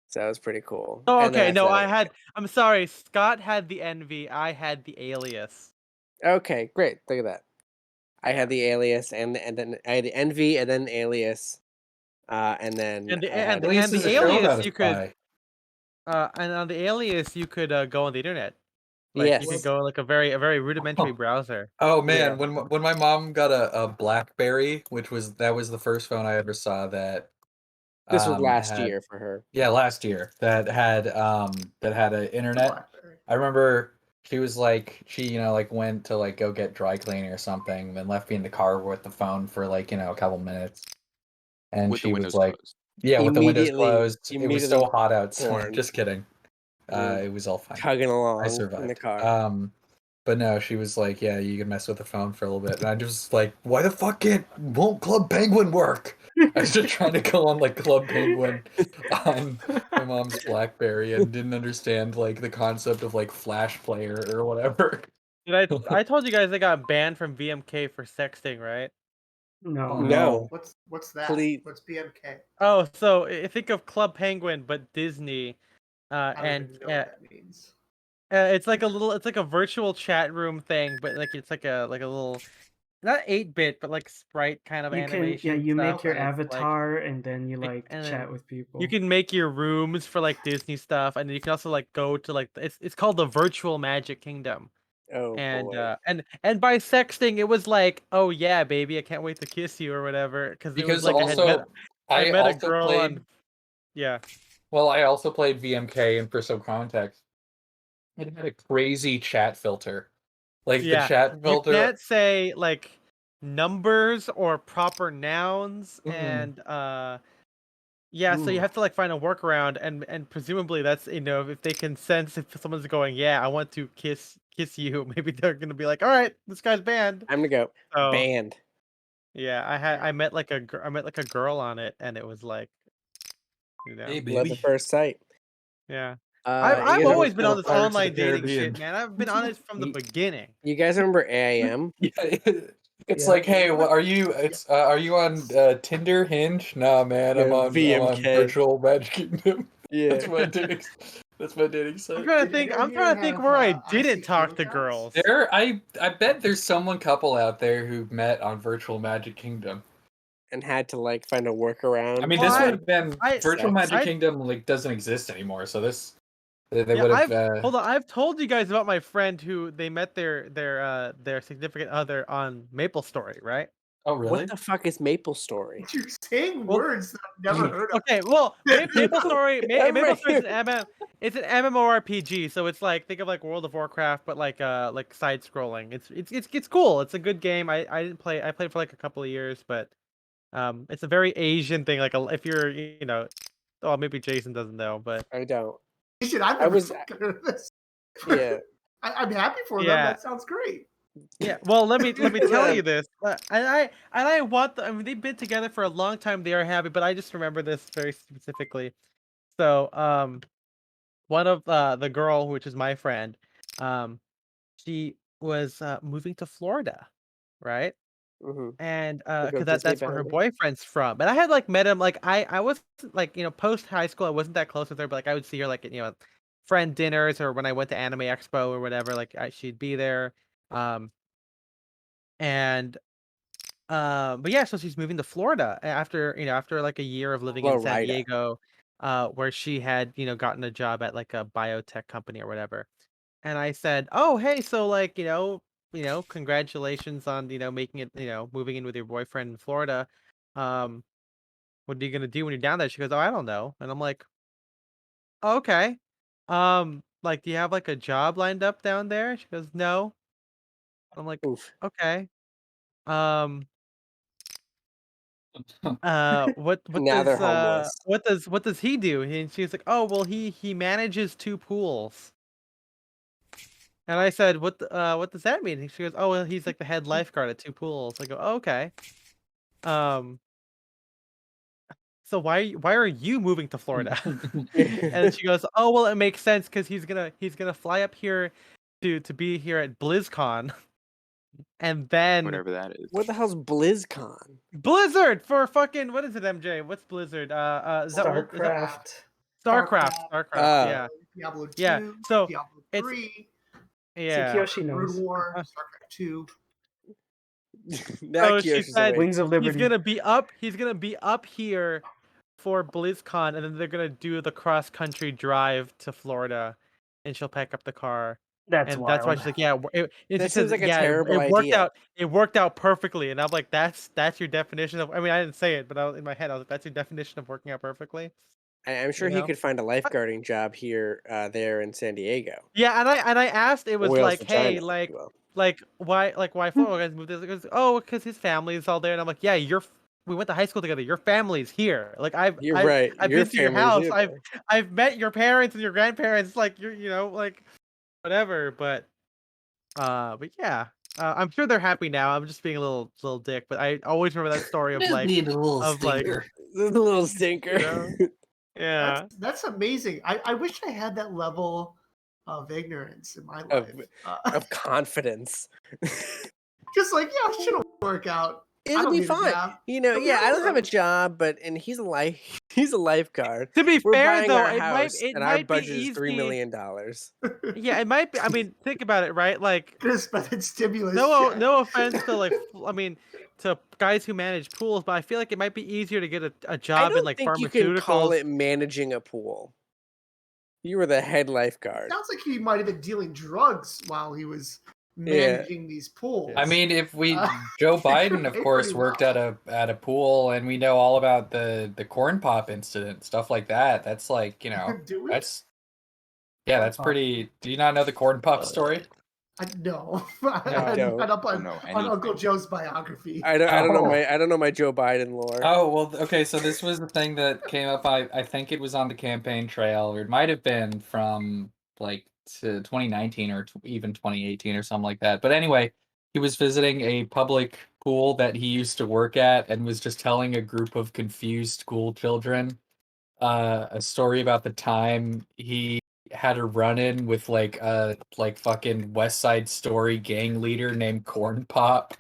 So that was pretty cool. Oh, And then okay. No, after that, I'm sorry. Scott had the Envy. I had the Alias. Okay, great. Look at that. I had the Alias, and then I had the Envy, and then Alias, and then And the I had and the Alias is a show about Alias a you could spy. and on the Alias you could go on the internet. Like Yes. you could go like a very rudimentary browser. Oh man, Yeah. when my mom got a BlackBerry, that was the first phone I ever saw that This was last had, year for her. yeah, last year, that had an internet. I remember she was like, she like went to like go get dry cleaning or something, and then left me in the car with the phone for like a couple minutes, and With the she was windows like, closed. yeah, with the windows closed. It was Immediately so hot outside. porn. Just kidding. You're It was all fine. Chugging I along in the survived. car. But no, she was like, yeah, you can mess with the phone for a little bit. And I just like, why the fuck won't Club Penguin work? I was just trying to go on like Club Penguin on my mom's BlackBerry and didn't understand like the concept of like Flash Player or whatever. Did I told you guys they got banned from VMK for sexting, right? No. No. What's that? Please. What's BMK? Oh, so think of Club Penguin but Disney. I don't And even know what that means. it's like a virtual chat room thing, but like it's like a little, not 8-bit, but like sprite kind of animation. You stuff, make your and it's, avatar and then you like and chat then with people. you can make your rooms for like Disney stuff, and then you can also like go to like it's called the Virtual Magic Kingdom. Oh boy. And by sexting it was like, oh yeah, baby, I can't wait to kiss you or whatever, because it was Because like also, I met a also girl played, on, yeah. well, I also played VMK, and for some context, it had a crazy chat filter. Like the Yeah, chat you filter. can't say like numbers or proper nouns, and yeah, so you have to like find a workaround, and presumably that's if they can sense if someone's going, yeah, I want to kiss kiss you, maybe they're gonna be like, all right, this guy's banned. I'm gonna go banned. Yeah, I met like a girl on it, and it was like, Hey, love at first sight. Yeah. I've always been on this Pirates of online the dating Caribbean. shit, man. I've been on it from the beginning. You guys remember AIM? It's like, hey, what are you? It's are you on Tinder, Hinge? Nah, man, I'm on Virtual Magic Kingdom. Yeah, That's my dating. That's my dating site. I'm trying to think where I didn't talk to girls. I bet there's someone couple out there who met on Virtual Magic Kingdom and had to like find a workaround. I mean, this would have been Virtual Magic Kingdom like doesn't exist anymore, so this they would have. Hold on, I've told you guys about my friend who they met their significant other on MapleStory, right? Oh, really? What the fuck is MapleStory? You're saying words that I've never heard of. Okay, well, MapleStory is it's an MMORPG, so it's like, think of like World of Warcraft, but like side scrolling. It's cool. It's a good game. I didn't play. I played for like a couple of years, but it's a very Asian thing. Like if you're oh, maybe Jason doesn't know, but I don't. I was heard of this. Yeah, I'm happy for them. That sounds great. Yeah, well, let me tell you this. I want I mean, they've been together for a long time. They are happy, but I just remember this very specifically. So, one of the girl, which is my friend, she was moving to Florida, right? Mm-hmm. And because that's where her boyfriend's from. But I had like met him. Like I was like post high school, I wasn't that close with her, but like I would see her like at friend dinners or when I went to Anime Expo or whatever. Like she'd be there. And but yeah, so she's moving to Florida after like a year of living in San Diego, where she had gotten a job at like a biotech company or whatever. And I said, oh hey, so like congratulations on making it, moving in with your boyfriend in Florida. What are you gonna do when you're down there? She goes, oh, I don't know. And I'm like, oh, okay. Like, do you have like a job lined up down there? She goes, no. I'm like, oof. Okay. What now they're homeless. What does he do? And she's like, oh well, he manages 2 pools. And I said, what does that mean? And she goes, oh well, he's like the head lifeguard at 2 pools. I go, oh, okay. So why are you moving to Florida? And then she goes, oh well, it makes sense because he's gonna fly up here to be here at BlizzCon. And then whatever that is. What the hell's BlizzCon? Blizzard for fucking, what is it, MJ? What's Blizzard? StarCraft. StarCraft. Yeah. Diablo 2. Yeah. So Diablo 3. Yeah. Kyoshi knows. Brood War. StarCraft 2. So she said Wings of Liberty. He's gonna be up here for BlizzCon, and then they're gonna do the cross country drive to Florida, and she'll pack up the car. That's why she's like, yeah. This seems like a terrible idea. It worked out perfectly, and I'm like, that's your definition of. I mean, I didn't say it, but in my head, I was like, that's your definition of working out perfectly. I'm sure he could find a lifeguarding job here, there in San Diego. Yeah, and I asked, it was like, hey, like why Florida guys moved there? Goes, oh, because his family is all there, and I'm like, yeah, we went to high school together. Your family's here. Like I've been to your house. I've met your parents and your grandparents. Like you're like whatever. But yeah. I'm sure they're happy now. I'm just being a little dick, but I always remember that story of like the little stinker. Yeah, that's amazing. I wish I had that level of ignorance in my life, of confidence. Just like, yeah, shit'll work out. It'll be fine. I don't have a job, and he's a lifeguard. To be fair, though, our budget is $3 million. Yeah, it might be. I mean, think about it, right? Like, stimulus. No offense to to guys who manage pools, but I feel like it might be easier to get a job in like pharmaceuticals. You can call it managing a pool. You were the head lifeguard. Sounds like he might have been dealing drugs while he was managing these pools. I mean, if Joe Biden, of course, worked at a pool, and we know all about the corn pop incident, stuff like that. That's like, that's pretty. Do you not know the corn pop story? No, I don't on Uncle Joe's biography. I don't know my Joe Biden lore. Oh well, okay. So this was the thing that came up. I think it was on the campaign trail, or it might have been from like to 2019 or even 2018 or something like that. But anyway, he was visiting a public pool that he used to work at and was just telling a group of confused school children a story about the time he had a run-in with like a fucking West Side Story gang leader named Corn Pop,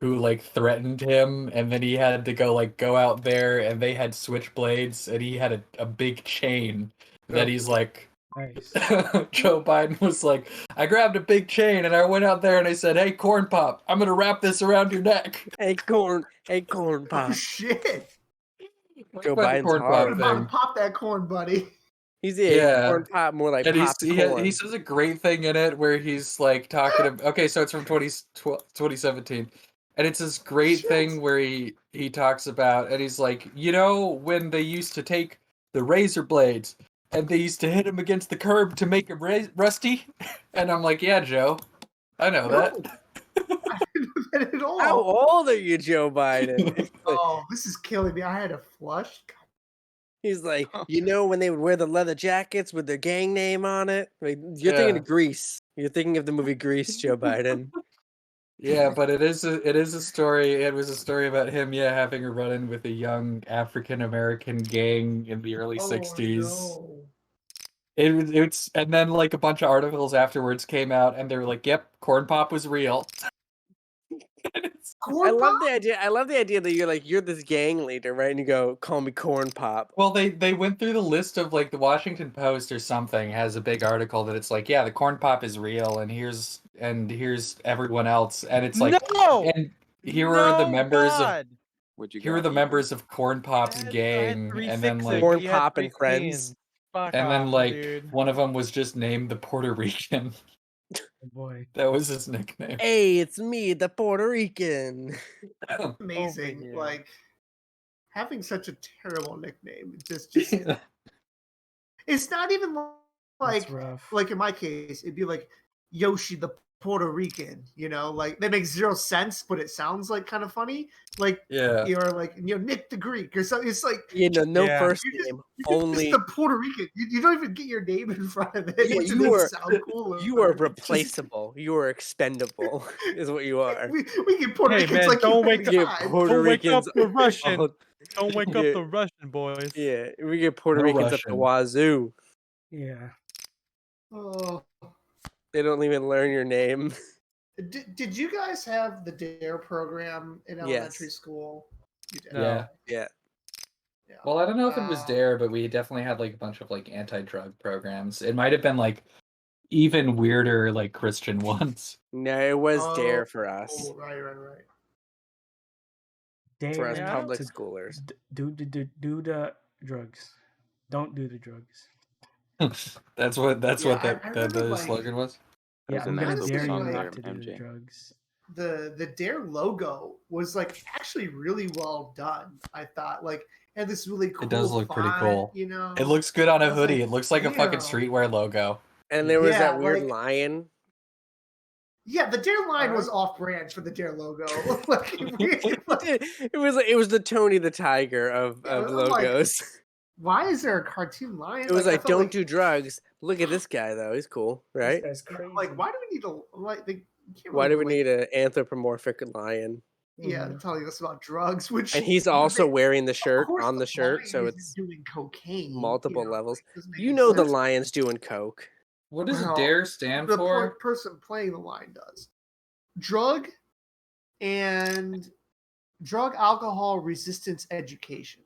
who like threatened him, and then he had to go out there, and they had switchblades, and he had a big chain that he's like. Nice. Joe Biden was like, I grabbed a big chain and I went out there and I said, "Hey, Corn Pop, I'm gonna wrap this around your neck." Hey, Corn Oh Pop. shit! Joe Biden's corn hard. Pop, pop that corn, buddy. He's Corn Pop, more like popcorn. He says a great thing in it where he's like talking about, okay, so it's from 2017. And it's this great thing where he talks about, and he's like, you know, when they used to take the razor blades and they used to hit him against the curb to make him rusty? And I'm like, yeah, Joe, I know that. I didn't know that at all. How old are you, Joe Biden? Oh, this is killing me. I had a flush. He's like, you know, when they would wear the leather jackets with their gang name on it? Like, you're thinking of Grease. You're thinking of the movie Grease, Joe Biden. Yeah, but it is a story. It was a story about him, having a run-in with a young African American gang in the early '60s. No. It's and then like a bunch of articles afterwards came out, and they were like, "Yep, Corn Pop was real." I love the idea. I love the idea that you're this gang leader, right? And you go, "Call me Corn Pop." Well, they went through the list of like the Washington Post or something has a big article that it's like, yeah, the Corn Pop is real, and here's everyone else, and it's like, and here are the members of. Here are the members of Corn Pop's gang, and then like Corn Pop and friends. And then like one of them was just named the Puerto Rican. Oh boy, that was his nickname. Hey, it's me, the Puerto Rican. Amazing, like having such a terrible nickname. Just it's not even like in my case, it'd be like Yoshi the Puerto Rican, you know, like that makes zero sense, but it sounds like kind of funny. Like, you're like, you know, Nick the Greek or something. It's like, first name, only just the Puerto Rican. You don't even get your name in front of it. Yeah, you are sound cool. You are replaceable. You are expendable. Is what you are. We get Puerto Ricans man, like don't wake Ricans. Up the Russian. Don't wake up the Russian boys. Yeah, we get Puerto Ricans up the wazoo. Yeah. Oh. They don't even learn your name. Did you guys have the DARE program in elementary school? You did. Yeah. Well, I don't know if it was DARE, but we definitely had like a bunch of like anti-drug programs. It might have been like even weirder, like Christian ones. No, it was DARE for us. Right. DARE for us public schoolers. Do the drugs. Don't do the drugs. That's what the slogan was. Yeah, I'm gonna dare you not to do the drugs. The DARE logo was like actually really well done. I thought like had this really cool. It does look font, pretty cool. You know, it looks good on a hoodie. Like, it looks like a fucking streetwear logo. And there was that weird lion. Yeah, the DARE line was off-brand for the DARE logo. It was the Tony the Tiger of logos. Like, why is there a cartoon lion? It was like don't do drugs. Look at this guy though; he's cool, right? This guy's crazy. Like, why do we need a why do we need an anthropomorphic lion? Yeah, telling us about drugs. Which and he's also wearing the shirt on the shirt, so it's doing cocaine. Multiple levels. You know the lion's doing coke. What does DARE stand for? The person playing the line does. Drug, alcohol resistance education.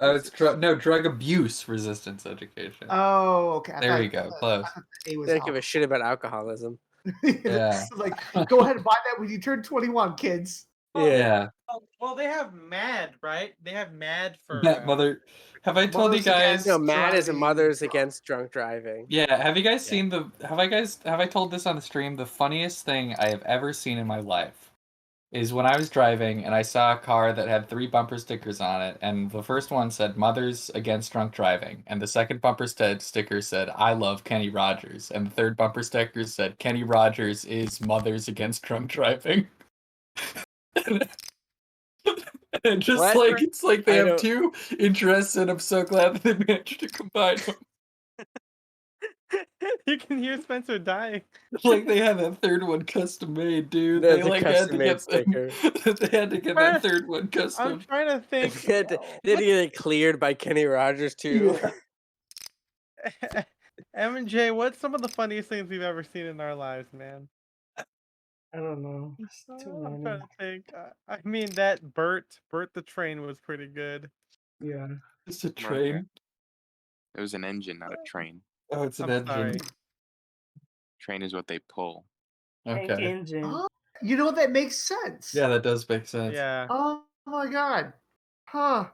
Oh, it's drug abuse resistance education. Oh, okay. There you go. Close. They don't give a shit about alcoholism. Yeah. Like, go ahead and buy that when you turn 21, kids. Yeah. Well, they have MAD, right? They have MAD for mother. Have I told you guys? No, MAD is a Mothers Against Drunk Driving. Yeah. Have you guys seen Have I told this on the stream? The funniest thing I have ever seen in my life is when I was driving and I saw a car that had 3 bumper stickers on it, and the first one said "Mothers Against Drunk Driving," and the second bumper sticker said "I love Kenny Rogers," and the third bumper sticker said "Kenny Rogers is Mothers Against Drunk Driving." And just what? It's like they have 2 interests, and I'm so glad that they managed to combine them. You can hear Spencer dying. Like they had that third one custom made, dude. That's They a like had custom to made get sticker. they had to get that third one I'm custom. trying to think. They had to get it cleared by Kenny Rogers too. MJ, what's some of the funniest things we've ever seen in our lives, man? I don't know. It's too I'm many. trying to think. I mean, that Bert the train was pretty good. Yeah. It's a train. It was an engine, not a train. Oh, it's an I'm engine. sorry. Train is what they pull. Tank Okay. engine. Oh, you know what? That makes sense. Yeah, that does make sense. Yeah. Oh my god. Huh.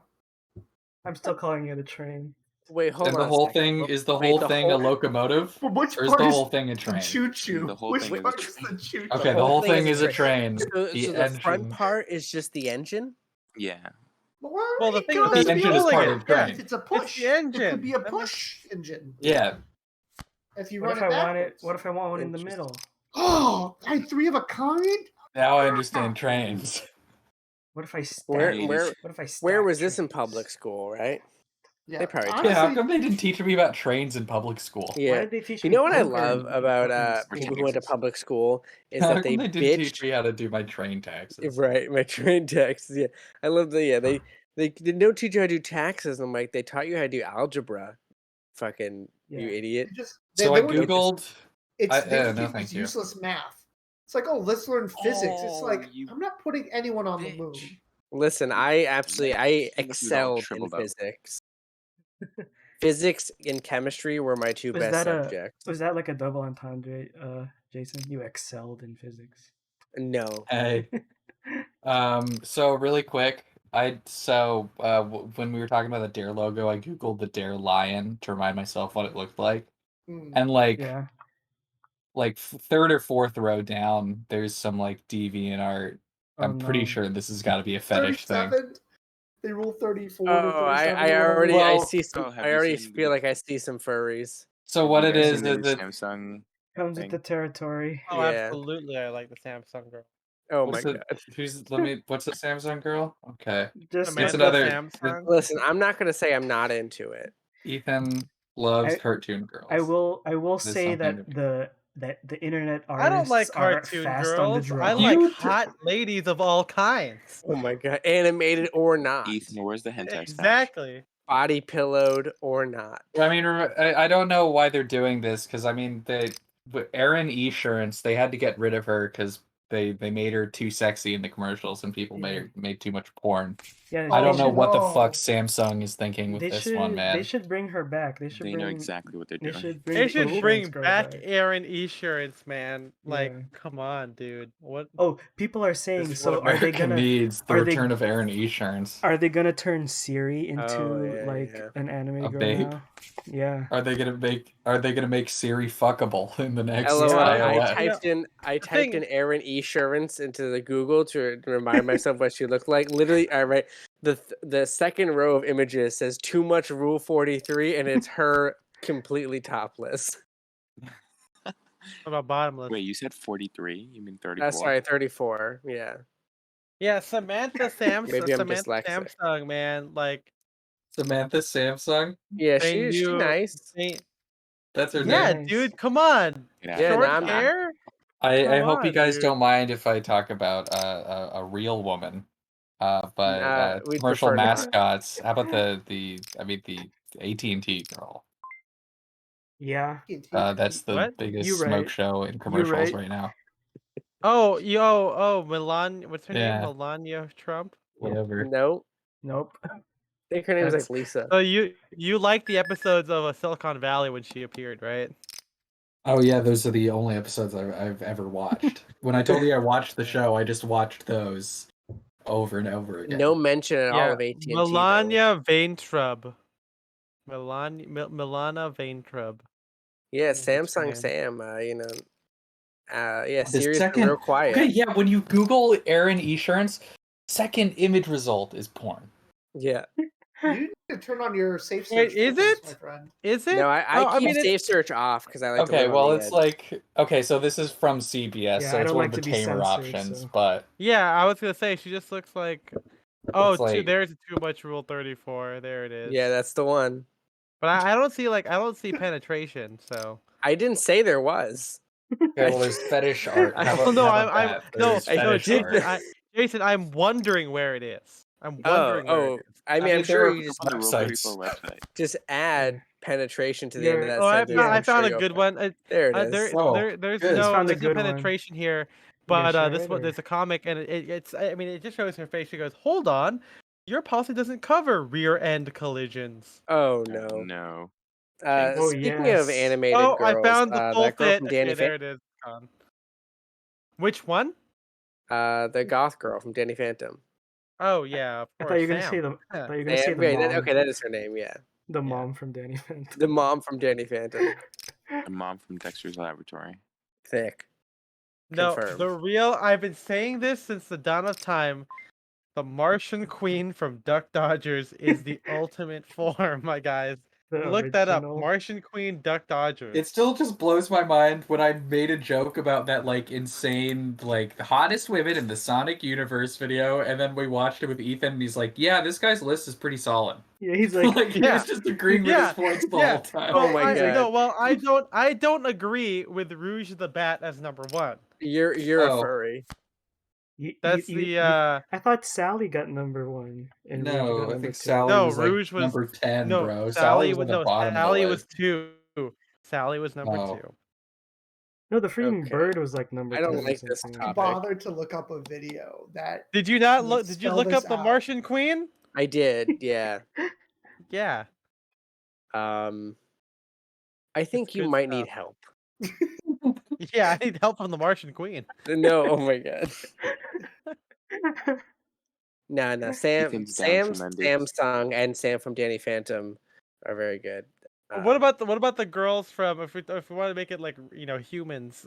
I'm still calling it a train. Wait, hold And on. the whole a second. thing is the Wait, whole the thing a whole- locomotive? But which Or is part the is whole thing a the train? choo-choo? The whole Which thing is a part is train. the choo-choo? Okay, the whole thing is a train. So The the front engine. part is just the engine? Yeah. Well, the it thing could is also the be engine is a- part of the yeah, train. if it's a It's push. the engine. It could be a That makes- push engine. Yeah. If you What run if it I want backwards. it? What if I want one in the Interesting. middle? Oh, I three of a kind? Now I understand trains. What if I stack? Where What if I stack where was this in trains? public school, right? Yeah. They probably Yeah, how honestly, come they didn't teach me about trains in public school? Why Yeah. did they teach You me know what I poker love in about fucking people school? who went to public school is How that come they they didn't teach bitched. me how to do my train taxes? Right, my train taxes. Yeah, I love the they don't teach you how to do taxes. I'm like, they taught you how to do algebra. Fucking you Yeah. idiot. So I would- googled. It's no, it's thank you. useless math. It's like, oh, let's learn physics. It's Oh, like you I'm not putting anyone on the bitch. moon. Listen, I This is all excelled in shriveled up. physics. Physics and chemistry were my two best subjects. Was that like a double entendre, Jason? You excelled in physics. No. Hey. So really quick, when we were talking about the Dare logo, I googled the Dare lion to remind myself what it looked like, and like third or fourth row down, there's some like deviant art. I'm pretty sure this has got to be a fetish thing. They rule 34 Oh, to 37. I already I Well, see some. Oh, have I you already seen feel the- like I see some furries. So Have what you it guys is seen the new that Samsung comes with thing? the territory. Oh, Yeah. absolutely. I like the Samsung girl. Oh what's my the- god. what's the Samsung girl? Okay. Just Samantha another- Samsung. Listen, I'm not gonna say I'm not into it. Ethan loves I- cartoon girls. I will There's say something that the internet artists I don't like are cartoon fast on the girls. draw. I like hot ladies of all kinds. Oh my god, animated or not, Ethan, where's the hentai stash? Exactly. body pillowed or not. I mean, I don't know why they're doing this because I mean, Erin Esurance, they had to get rid of her because they made her too sexy in the commercials and people made too much porn. Yeah, I don't they know should- what the fuck Samsung is thinking with They this should one, man. they should bring her back. They should They bring know exactly what they're they doing. should bring They the should insurance bring girl back Aaron Esurance, man. Like, Yeah. come on, dude. What? Oh, people are saying This is so. what Are they America gonna needs the are they- return of Erin Esurance. Are they gonna turn Siri into yeah. an anime A girl babe? now? Yeah. Are they gonna make Siri fuckable in the next LOL. iOS? I typed in Erin Esurance into the Google to remind myself what she looked like. Literally, I write the second row of images says too much Rule 43, and it's her completely topless. What about bottomless? Wait, you said 43? You mean 34? Sorry, 34. Yeah. Yeah, Samantha Samsung. Maybe I'm Samantha dyslexic. Samsung, man. Like, Samantha Samsung? Yeah, they she's knew- nice. they- That's her yeah, name. Nice. dude, come on. Yeah, Yeah, Short no, I'm- hair. I Come hope you on, guys dude. don't mind if I talk about a real woman. But we'd commercial prefer not. mascots. How about the AT&T girl? Yeah. That's the What? biggest You smoke right. show in commercials right. right now. Melania. What's her name? Melania Trump. Whatever. Nope. Nope. I think her name's That's- like Lisa. So you like the episodes of Silicon Valley when she appeared, right? Oh yeah, those are the only episodes I've ever watched. When I told you I watched the show, I just watched those over and over again. No mention at all of AT&T. Melania Vaintrub. Milana Vaintrub. Yeah, That's her Samsung name. Sam. Yeah, The Siri's second- been real quiet. Okay, yeah, when you Google Erin Esurance, second image result is porn. Yeah. You need to turn on your safe search. Wait, is preference, it? my friend. Is it? No, I keep mean, safe search off because I like to Okay, live well, on the it's edge. like so this is from CBS, Yeah, so I it's don't one like of the to be tamer censored, options, so- but Yeah, I was gonna say she just looks like. Oh, It's like- there's too much Rule 34. There it is. Yeah, that's the one. But I don't see penetration. So I didn't say there was. Okay, well, there's fetish art. How about, Jason, I'm wondering where it is. I'm wondering where it is. I mean, I'm sure you just website. Just add penetration to the end of that sentence. I found a good one. There it is. There's no penetration here, but there's a comic, and it's. I mean, it just shows her face. She goes, "Hold on, your policy doesn't cover rear end collisions." Oh no. No. Speaking of animated girls, I found the full that girl fit. from Danny there it is. Which one? The goth girl from Danny Phantom. Oh yeah, of course. I thought you were gonna say the. I thought you were gonna say the mom. Okay, that is her name. Yeah. The mom from Danny Phantom. The mom from Danny Phantom. The mom from Dexter's Laboratory. Thick. No, Confirmed. the real. I've been saying this since the dawn of time. The Martian Queen from Duck Dodgers is the ultimate form, my guys. Look that up. Martian Queen, Duck Dodgers. It still just blows my mind when I made a joke about that, like, insane, like, the hottest women in the Sonic universe video, and then we watched it with Ethan, and he's like, yeah, this guy's list is pretty solid. Yeah, he's like, he was just agreeing with his points the whole time. Oh my god. No, well, I don't agree with Rouge the Bat as number one. You're a furry. I thought Sally got number one. And no, I think Sally was Rouge like number 10, no, bro. Sally was the bottom Sally of the was 2. Sally was number 2. No, the freaking bird was like number 10. I don't like this topic. I bothered to look up a video that. Did you not look? Did you look up the Martian Queen? I did. Yeah. Yeah. I think you might need help. Yeah, I need help from the Martian Queen. No, oh my god. No, Samsung and Sam from Danny Phantom are very good. What about the girls from if we want to make it like humans?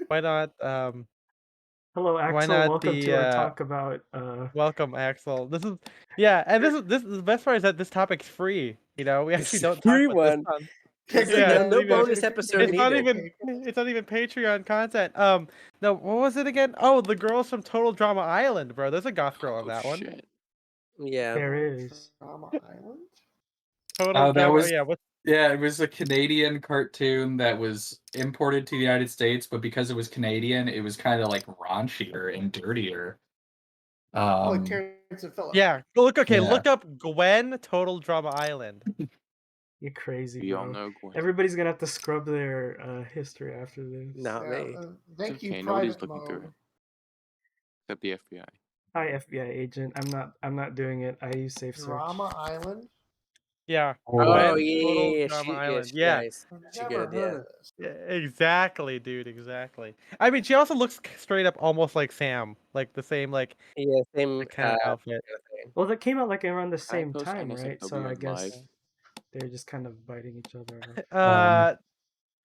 Why not? Hello, Axel. Welcome to our talk about. Welcome, Axel. This is the best part is that this topic's free. We actually don't free talk one. About this no bonus episode. It's not even Patreon content. No, what was it again? Oh, the girls from Total Drama Island, bro. There's a goth girl on that one. Yeah, there is. Drama Island. Total Drama. Yeah, it was a Canadian cartoon that was imported to the United States, but because it was Canadian, it was kind of like raunchier and dirtier. Like Terrence and Phillip. Yeah. Look up Gwen Total Drama Island. You're crazy. We all know Gwen. Everybody's gonna have to scrub their history after this. Not me. Thank you. Nobody's looking through it. Except the FBI. Hi, FBI agent. I'm not doing it. I use Safe Search. Drama Island. Yeah. Oh yeah. Drama Island. She's yeah. Nice. She's good. Yeah. Exactly, dude. Exactly. I mean, she also looks straight up almost like Sam, like the same same kind of outfit. Well, that came out like around the same time, right? So I guess they're just kind of biting each other.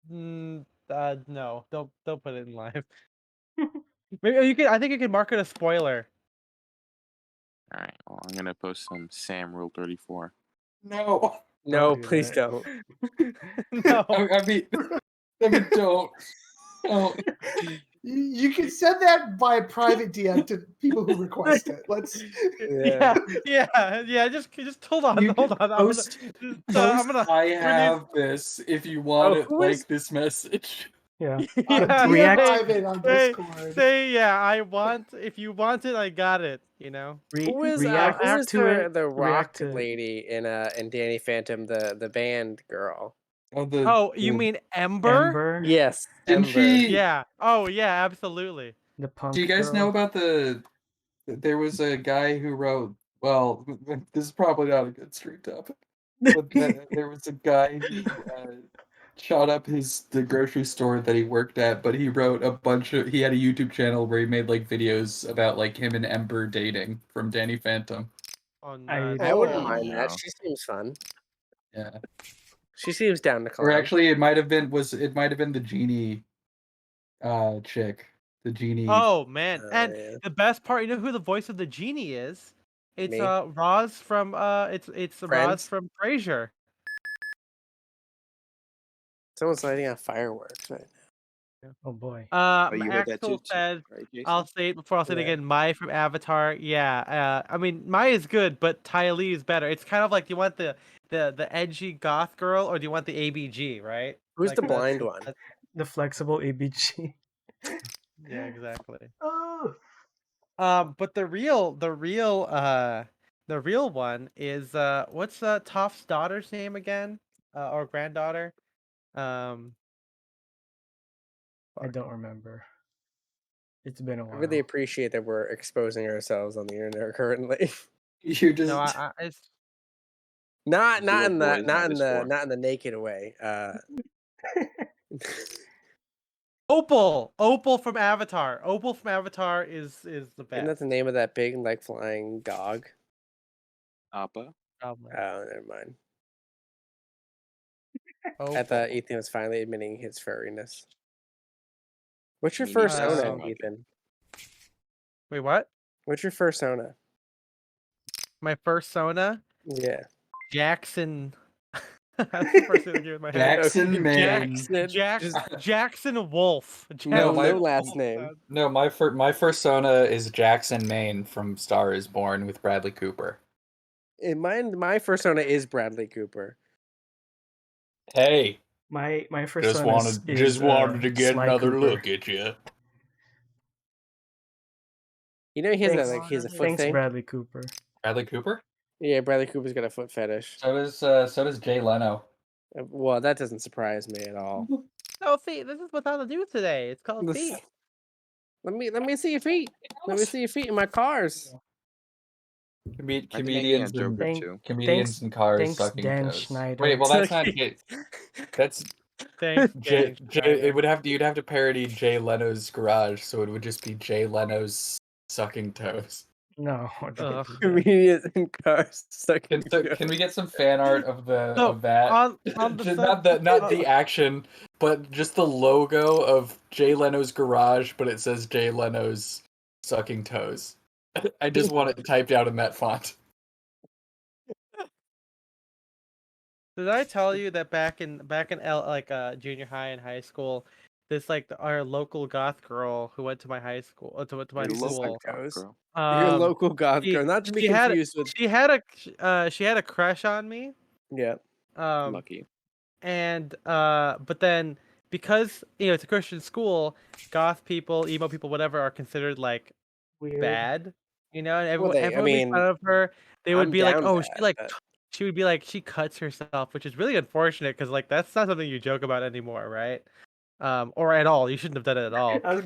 No, don't put it in live. Maybe you can. I think you can mark it a spoiler. All right. Well, I'm gonna post some Sam Rule 34. No, please don't. No, I mean, don't. You can send that by private DM to people who request it. Let's. Yeah. Just hold on. I have this if you want it like this message. Yeah. React on Discord. Say I want. If you want it, I got it. Who is the rock lady in Danny Phantom, the band girl? You mean Ember? Yes. Didn't she? Yeah. Oh yeah, absolutely. The punk. Do you guys know about there was a guy who wrote? Well, this is probably not a good street topic, but there was a guy who shot up the grocery store that he worked at, but he wrote he had a YouTube channel where he made like videos about like him and Ember dating from Danny Phantom. I wouldn't mind that. She seems fun. Yeah. She seems down to climb. Or actually it might have been the genie chick. The genie. Oh man. The best part, you know who the voice of the genie is? It's Roz from it's Roz from Frasier. Someone's lighting out fireworks right now. Oh boy. Axel said, right, I'll say it before I'll say it again. Mai from Avatar. Yeah. I mean, Mai is good, but Ty Lee is better. It's kind of like, do you want the edgy goth girl or do you want the ABG, right? Who's the blind one? The flexible ABG. Yeah, exactly. Oh. But the real one is what's Toph's daughter's name again? Or granddaughter? I don't remember. It's been a while. I really appreciate that we're exposing ourselves on the internet currently. You're just no, it's not in the naked way. Opal from Avatar. Opal from Avatar is the best. Isn't that the name of that big like flying dog? Appa. Oh, never mind. I thought Ethan was finally admitting his furriness. What's your fursona, Ethan? Wait, what? What's your fursona? My fursona? Yeah. Jackson. That's the first thing that came in my head. Jackson Man. Jackson Wolf. No last name. No, my fursona is Jackson Maine from Star is Born with Bradley Cooper. My fursona is Bradley Cooper. Hey. My fursona just wanted to get another Cooper. Look at you. You know he has he has a foot Thanks, thing. Bradley Cooper. Bradley Cooper? Yeah, Bradley Cooper's got a foot fetish. So does Jay Leno. Well, that doesn't surprise me at all. Oh, see, this is what's on the news today. It's called feet. Let me see your feet. Let me see your feet in my cars. Comedians and cars sucking Dan toes. Schneider. Wait, well that's not Jay. That's thanks. You'd have to parody Jay Leno's Garage, so it would just be Jay Leno's sucking toes. No. Comedians and cars sucking toes. Can we get some fan art of that? On the not the action, but just the logo of Jay Leno's Garage, but it says Jay Leno's sucking toes. I just want it typed out in that font. Did I tell you that back in junior high and high school, this our local goth girl who went to my high school, school. Your local goth girl, not to be confused with. She had a crush on me. Yeah. Lucky. And but then because it's a Christian school, goth people, emo people, whatever, are considered like weird. Bad. And everyone made fun of her. They would be like, "Oh, she would be like, she cuts herself," which is really unfortunate because that's not something you joke about anymore, right? Or at all. You shouldn't have done it at all. But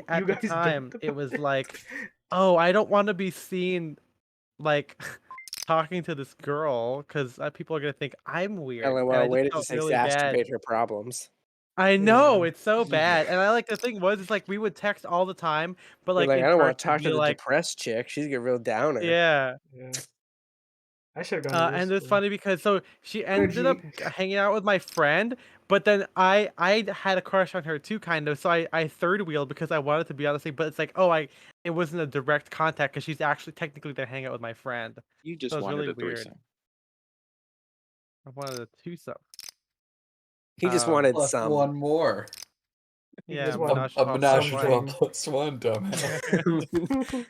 at the time, it was like, oh, I don't want to be seen talking to this girl because people are gonna think I'm weird. LOL, way to just exacerbate her problems. I know, it's so bad. And the thing was, it's we would text all the time, but I don't want to talk to the depressed chick. She's a real downer. Yeah. I should have gone. And it's funny because she ended up hanging out with my friend, but then I had a crush on her too, kind of. So I third wheeled because I wanted to be honest, but it's it wasn't a direct contact because she's actually technically there hanging out with my friend. You just wanted really a threesome. I wanted a twosome. He just wanted one more. Yeah, a menage a trois plus one, dumbass.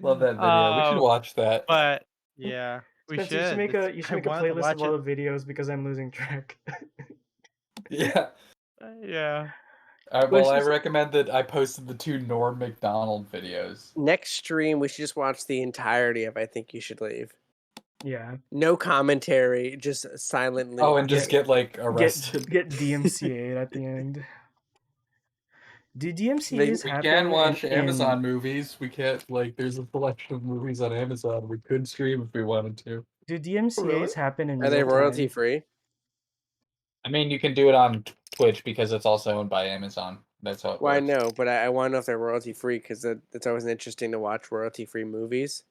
Love that video. We should watch that. But yeah, you should make a playlist of all the videos because I'm losing track. Yeah. Yeah. Well, I recommend that I posted the 2 Norm Macdonald videos. Next stream, we should just watch the entirety of I Think You Should Leave. Yeah. No commentary, just silently. Oh, and just get arrested. Get DMCA'd at the end. Do DMCA's happen? We can watch Amazon movies. We can't there's a selection of movies on Amazon. We could stream if we wanted to. Do DMCA's happen in? Are they royalty free? I mean, you can do it on Twitch because it's also owned by Amazon. That's how it works. Well, I know, but I want to know if they're royalty free because it's always interesting to watch royalty free movies.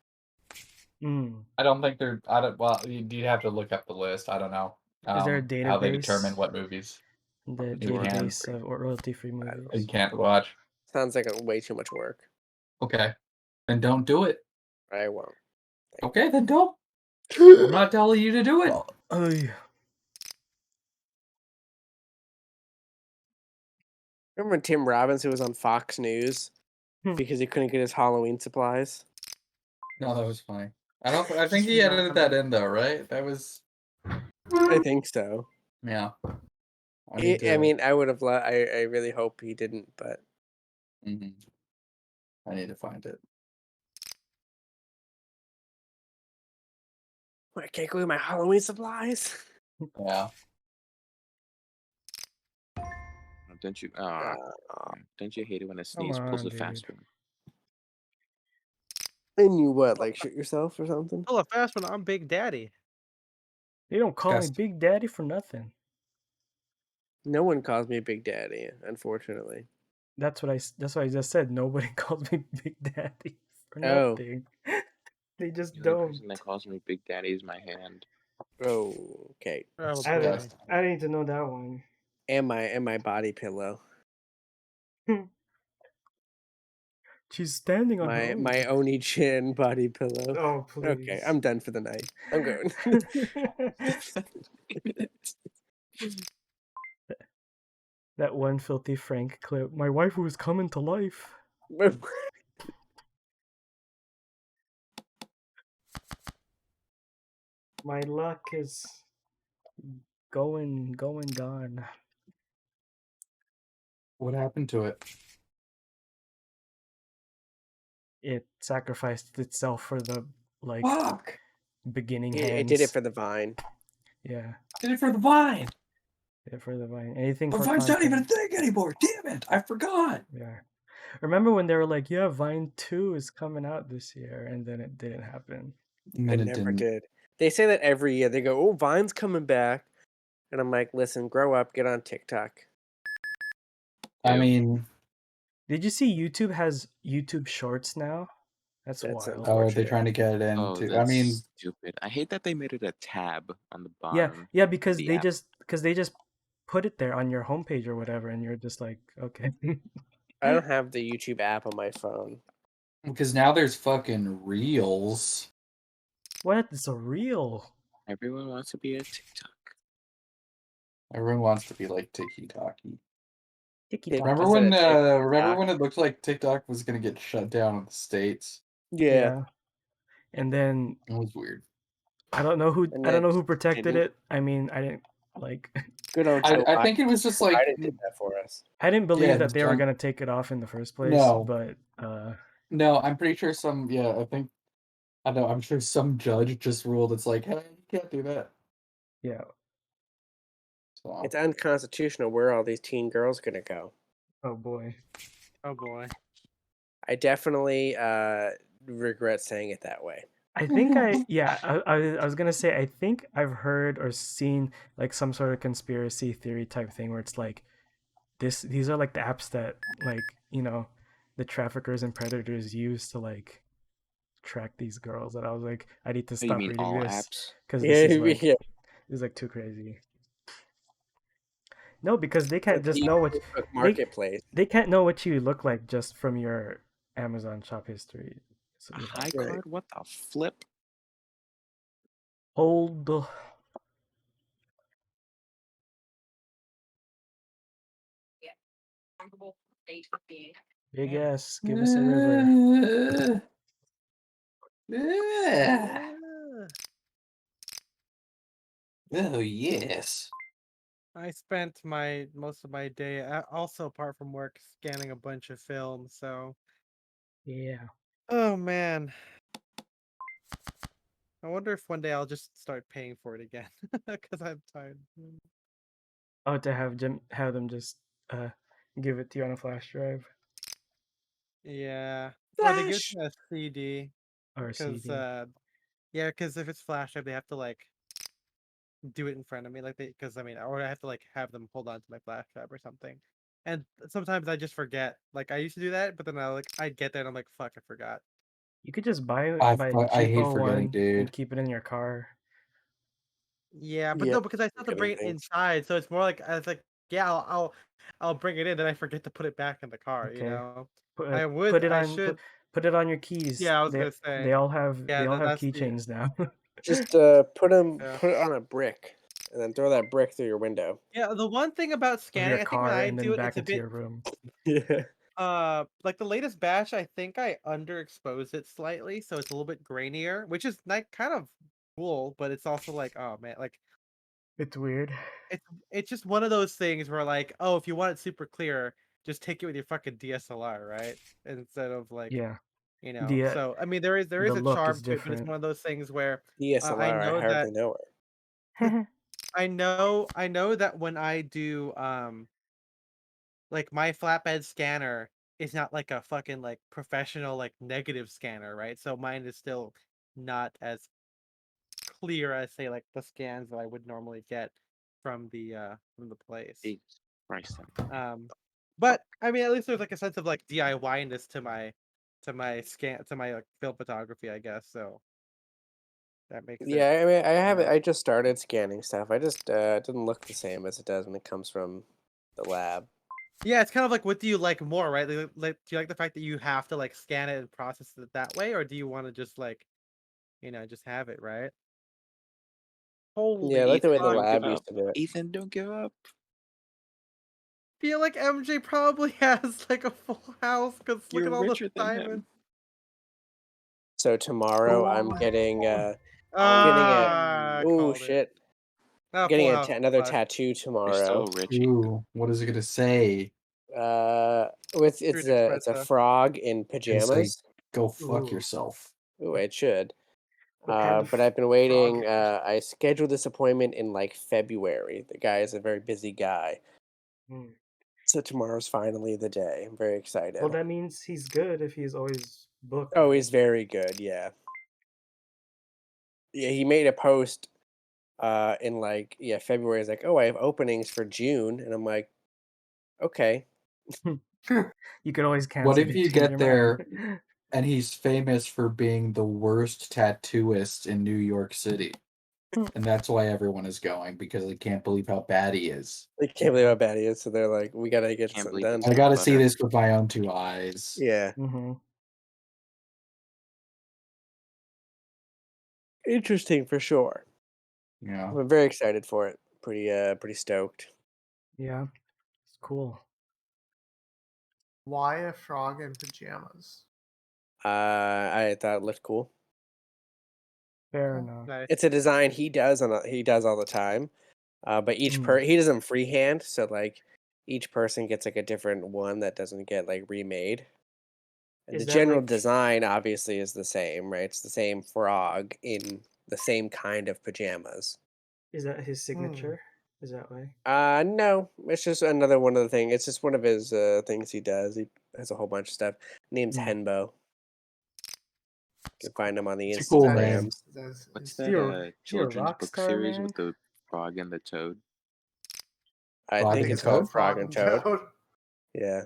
I don't think they're. Well, you'd have to look up the list. I don't know. Is there a database? How they determine what movies? The database of royalty-free movies. You can't watch. Sounds like way too much work. Okay, then don't do it. I won't. Okay, then don't. I'm not telling you to do it. Remember when Tim Robinson was on Fox News because he couldn't get his Halloween supplies? No, that was funny. I think he edited that in though, right? That was. I think so. Yeah. I mean, I would have. I really hope he didn't, but I need to find it. I can't go with my Halloween supplies. Yeah. Don't you? Don't you hate it when a Come sneeze pulls on, a fast dude. one? And you what? Like shoot yourself or something? Pull a fast one. I'm Big Daddy. They don't call me Disgusting. Big Daddy for nothing. No one calls me Big Daddy, unfortunately. That's what I just said. Nobody calls me Big Daddy for Oh. nothing. They just The only don't. person that calls me Big Daddy is my hand. Oh, okay. Oh, I boy. need to know that one. And my body pillow. She's standing on her own. My Oni-chan body pillow. Oh, please. Okay, I'm done for the night. I'm going. That one Filthy Frank clip. My wife was coming to life. My luck is gone. What happened to it? It sacrificed itself for the Fuck! beginning hands. It did it for the vine. Yeah. Did it for the Vine. Did it for the Vine. Anything But for Vine's content. not even a thing anymore. Damn it! I forgot. Yeah. Remember when they were like, "Yeah, Vine 2 is coming out this year," and then it didn't happen. It never did. They say that every year. They go, "Oh, Vine's coming back," and I'm like, "Listen, grow up, get on TikTok." I mean, did you see YouTube has YouTube Shorts now? That's wild. Oh, are they trying to get it into? That's I mean, stupid. I hate that they made it a tab on the Yeah, bottom. yeah, because the they app. just put it there on your homepage or whatever, and you're just like, okay. I don't have the YouTube app on my phone. because now there's fucking Reels. What? It's a reel. Everyone wants to be a TikTok. Everyone wants to be like TikTok-y. TikTok. Remember when it looked like TikTok was gonna get shut down in the States? Yeah. And then it was weird. I don't know who protected it. I mean, I didn't like. Good old. I think it was just like I did that for us. I didn't believe that they were gonna take it off in the first place. No. But no, I'm pretty sure I'm sure some judge just ruled it's like, hey, you can't do that. Yeah. So. It's unconstitutional. Where are all these teen girls gonna go? Oh boy. Oh boy. I definitely regret saying it that way. I think I was gonna say I think I've heard or seen like some sort of conspiracy theory type thing where it's like these are like the apps that like the traffickers and predators use to like track these girls, and I was like, I need to stop reading all this apps? because this is like too crazy. No, because they can't just know what marketplace. They can't know what you look like just from your Amazon shop history. So, a high card? What the flip? Hold. Big ass, give us a river. Oh yes. I spent most of my day, also apart from work, scanning a bunch of films. So. Yeah. Oh man. I wonder if one day I'll just start paying for it again because I'm tired. Oh, to have them just give it to you on a flash drive. Yeah. Flash! Or they give it to me a CD. Or a CD. Yeah, because if it's flash drive, they have to like do it in front of me, or I have to like have them hold on to my flash drive or something. And sometimes I just forget. Like I used to do that, but then I'd get there and I'm like, fuck, I forgot. You could just buy a I hate cheapo forgetting, one dude. and keep it in your car. Yeah, but no, because I still have to bring it inside, so it's more like I was like, yeah, I'll bring it in, then I forget to put it back in the car. Okay. You know, Put it on your keys. Yeah, I was gonna say they all have that's keychains now. Just put it on a brick and then throw that brick through your window. Yeah, the one thing about scanning, your I think when car I and do then it, back it's a into bit. your room. Yeah. Like the latest batch, I think I underexposed it slightly, so it's a little bit grainier, which is like kind of cool, but it's also like, oh man, like It's weird. It's just one of those things where like, oh, if you want it super clear, just take it with your fucking DSLR, right? Instead of like, Yeah. So I mean, there is the a look charm is to it, but it's different. one of those things where DSLR, I hardly know her. I know that when I do like my flatbed scanner is not like a fucking like professional like negative scanner, right? So mine is still not as clear as say like the scans that I would normally get from the place. Jesus Christ. But I mean, at least there's like a sense of like DIY-ness to my like film photography, I guess. So that makes it. Yeah, I mean, I just started scanning stuff. I just it doesn't look the same as it does when it comes from the lab. Yeah, it's kind of like, what do you like more, right? Like, do you like the fact that you have to like scan it and process it that way, or do you want to just like, just have it, right? Holy, Yeah, I like the way the Ethan, don't lab give used up. to do it. Ethan, don't give up. Feel like MJ probably has like a full house because look You're at all the richer than him. diamonds. So tomorrow I'm getting getting a called it. shit. Not I'm getting full house, another but tattoo You're tomorrow. so rich. Ooh, what is it gonna say? It's a frog in pajamas. Go fuck Ooh. yourself. Ooh, it should. What kind of But I've been waiting. frog? I scheduled this appointment in like February. The guy is a very busy guy. Hmm. So tomorrow's finally the day. I'm very excited. Well, that means he's good if he's always booked. Oh, right? he's very good. Yeah. Yeah, he made a post in like February. He's like, oh, I have openings for June, and I'm like, okay. You could always cancel. What if you change get your there mind. and he's famous for being the worst tattooist in New York City? And that's why everyone is going, because they can't believe how bad he is. They can't believe how bad he is, so they're like, we gotta get something done. I gotta see this with my own two eyes. Yeah. Mm-hmm. Interesting for sure. Yeah. I'm very excited for it. Pretty stoked. Yeah. It's cool. Why a frog in pajamas? I thought it looked cool. Fair enough. nice. It's a design he does all the time. But each he does them freehand, so like each person gets like a different one that doesn't get like remade. And the general design obviously is the same, right? It's the same frog in the same kind of pajamas. Is that his signature? Is that way? No, it's just another one of the things. It's just one of his things he does. He has a whole bunch of stuff. Name's Henbo. You can find him on the Instagrams. What's that children's book series with the frog and the toad? I think it's called Frog and Toad. Yeah.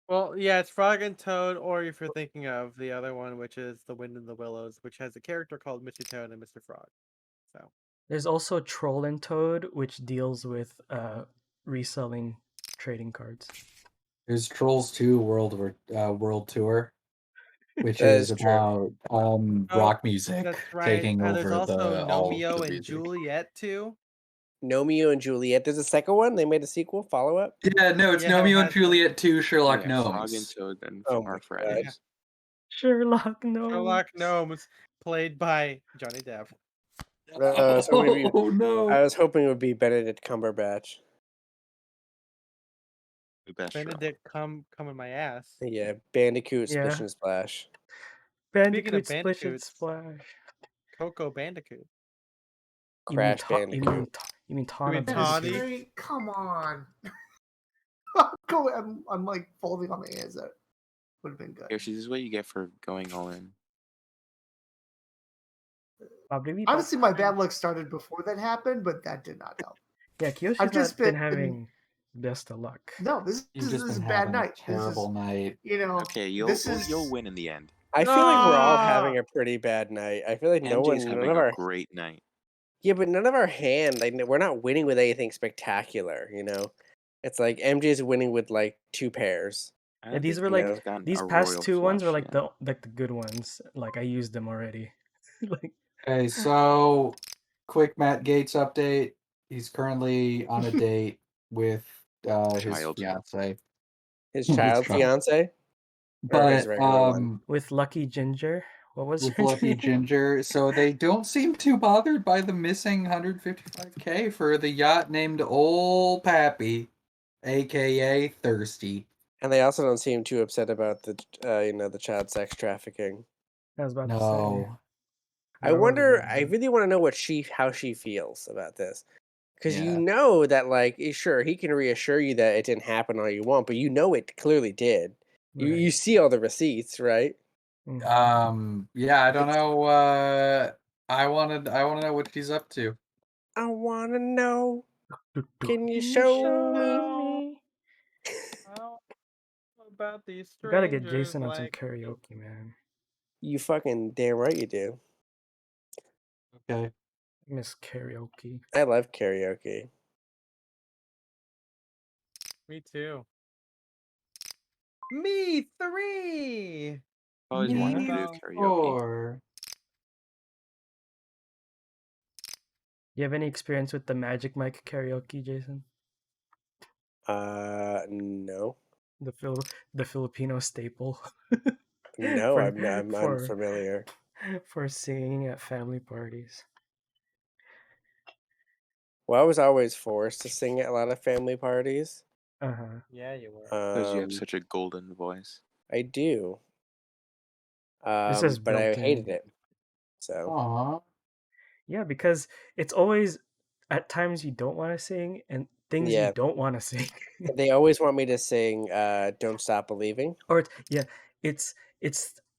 Well, yeah, it's Frog and Toad, or if you're thinking of the other one, which is The Wind in the Willows, which has a character called Mr. Toad and Mr. Frog. So there's also Troll and Toad, which deals with reselling trading cards. There's Trolls 2 World Tour, which is about rock music taking over there's also all Romeo the and music. Juliet too. Romeo and Juliet. There's a second one. They made a sequel, follow up. Yeah, no, it's Romeo and Juliet 2 Sherlock Gnomes. Frog and Toad and our friends. Sherlock Gnomes. Sherlock Gnomes, played by Johnny Depp. I was hoping it would be Benedict Cumberbatch. Benedict, come in my ass. Yeah, Bandicoot Splish and Splash. Bandicoot Splish and Splash. Coco Bandicoot. Crash Bandicoot. You mean Tawny? Come on. I'm like folding on my hands. That would have been good. Yoshi, this is what you get for going all in. Honestly, my bad luck started before that happened, but that did not help. Yeah, Kiyoshi's I've just been having best of luck. No, this is a bad night. Terrible night. You know. Okay, you'll win in the end. I feel like we're all having a pretty bad night. I feel like MJ's having a great night. Yeah, but none of our hand, like we're not winning with anything spectacular, you know. It's like MJ's winning with like 2 pairs. Yeah, these were like these past 2 ones were like the good ones. Like I used them already. Okay, so quick Matt Gates update. He's currently on a date with his fiance. His child's fiance? But with Lucky Ginger, What was with her Lucky name? Ginger. So they don't seem too bothered by the missing 155K for the yacht named Ol' Pappy, aka Thirsty. And they also don't seem too upset about the the child sex trafficking. I was about to say. I wonder. I really want to know how she feels about this, because you Yeah. know that, like, sure, he can reassure you that it didn't happen all you want, but you know it clearly did. Right. You see all the receipts, right? Yeah, I don't know. I want to know what she's up to. I want to know. Can you show me? About these You gotta strangers. get Jason on some karaoke, man. You fucking damn right you do. Okay. I miss karaoke. I love karaoke. Me too. Me 3. Always wanted to do karaoke. 4. You have any experience with the Magic Mike karaoke, Jason? No. The Filipino staple. No, I'm unfamiliar. For singing at family parties. Well, I was always forced to sing at a lot of family parties. Yeah, you were. Because you have such a golden voice. I do. This but I hated it. So. Aww. Yeah, because it's always at times you don't want to sing and things you don't want to sing. They always want me to sing "Don't Stop Believing." Or it's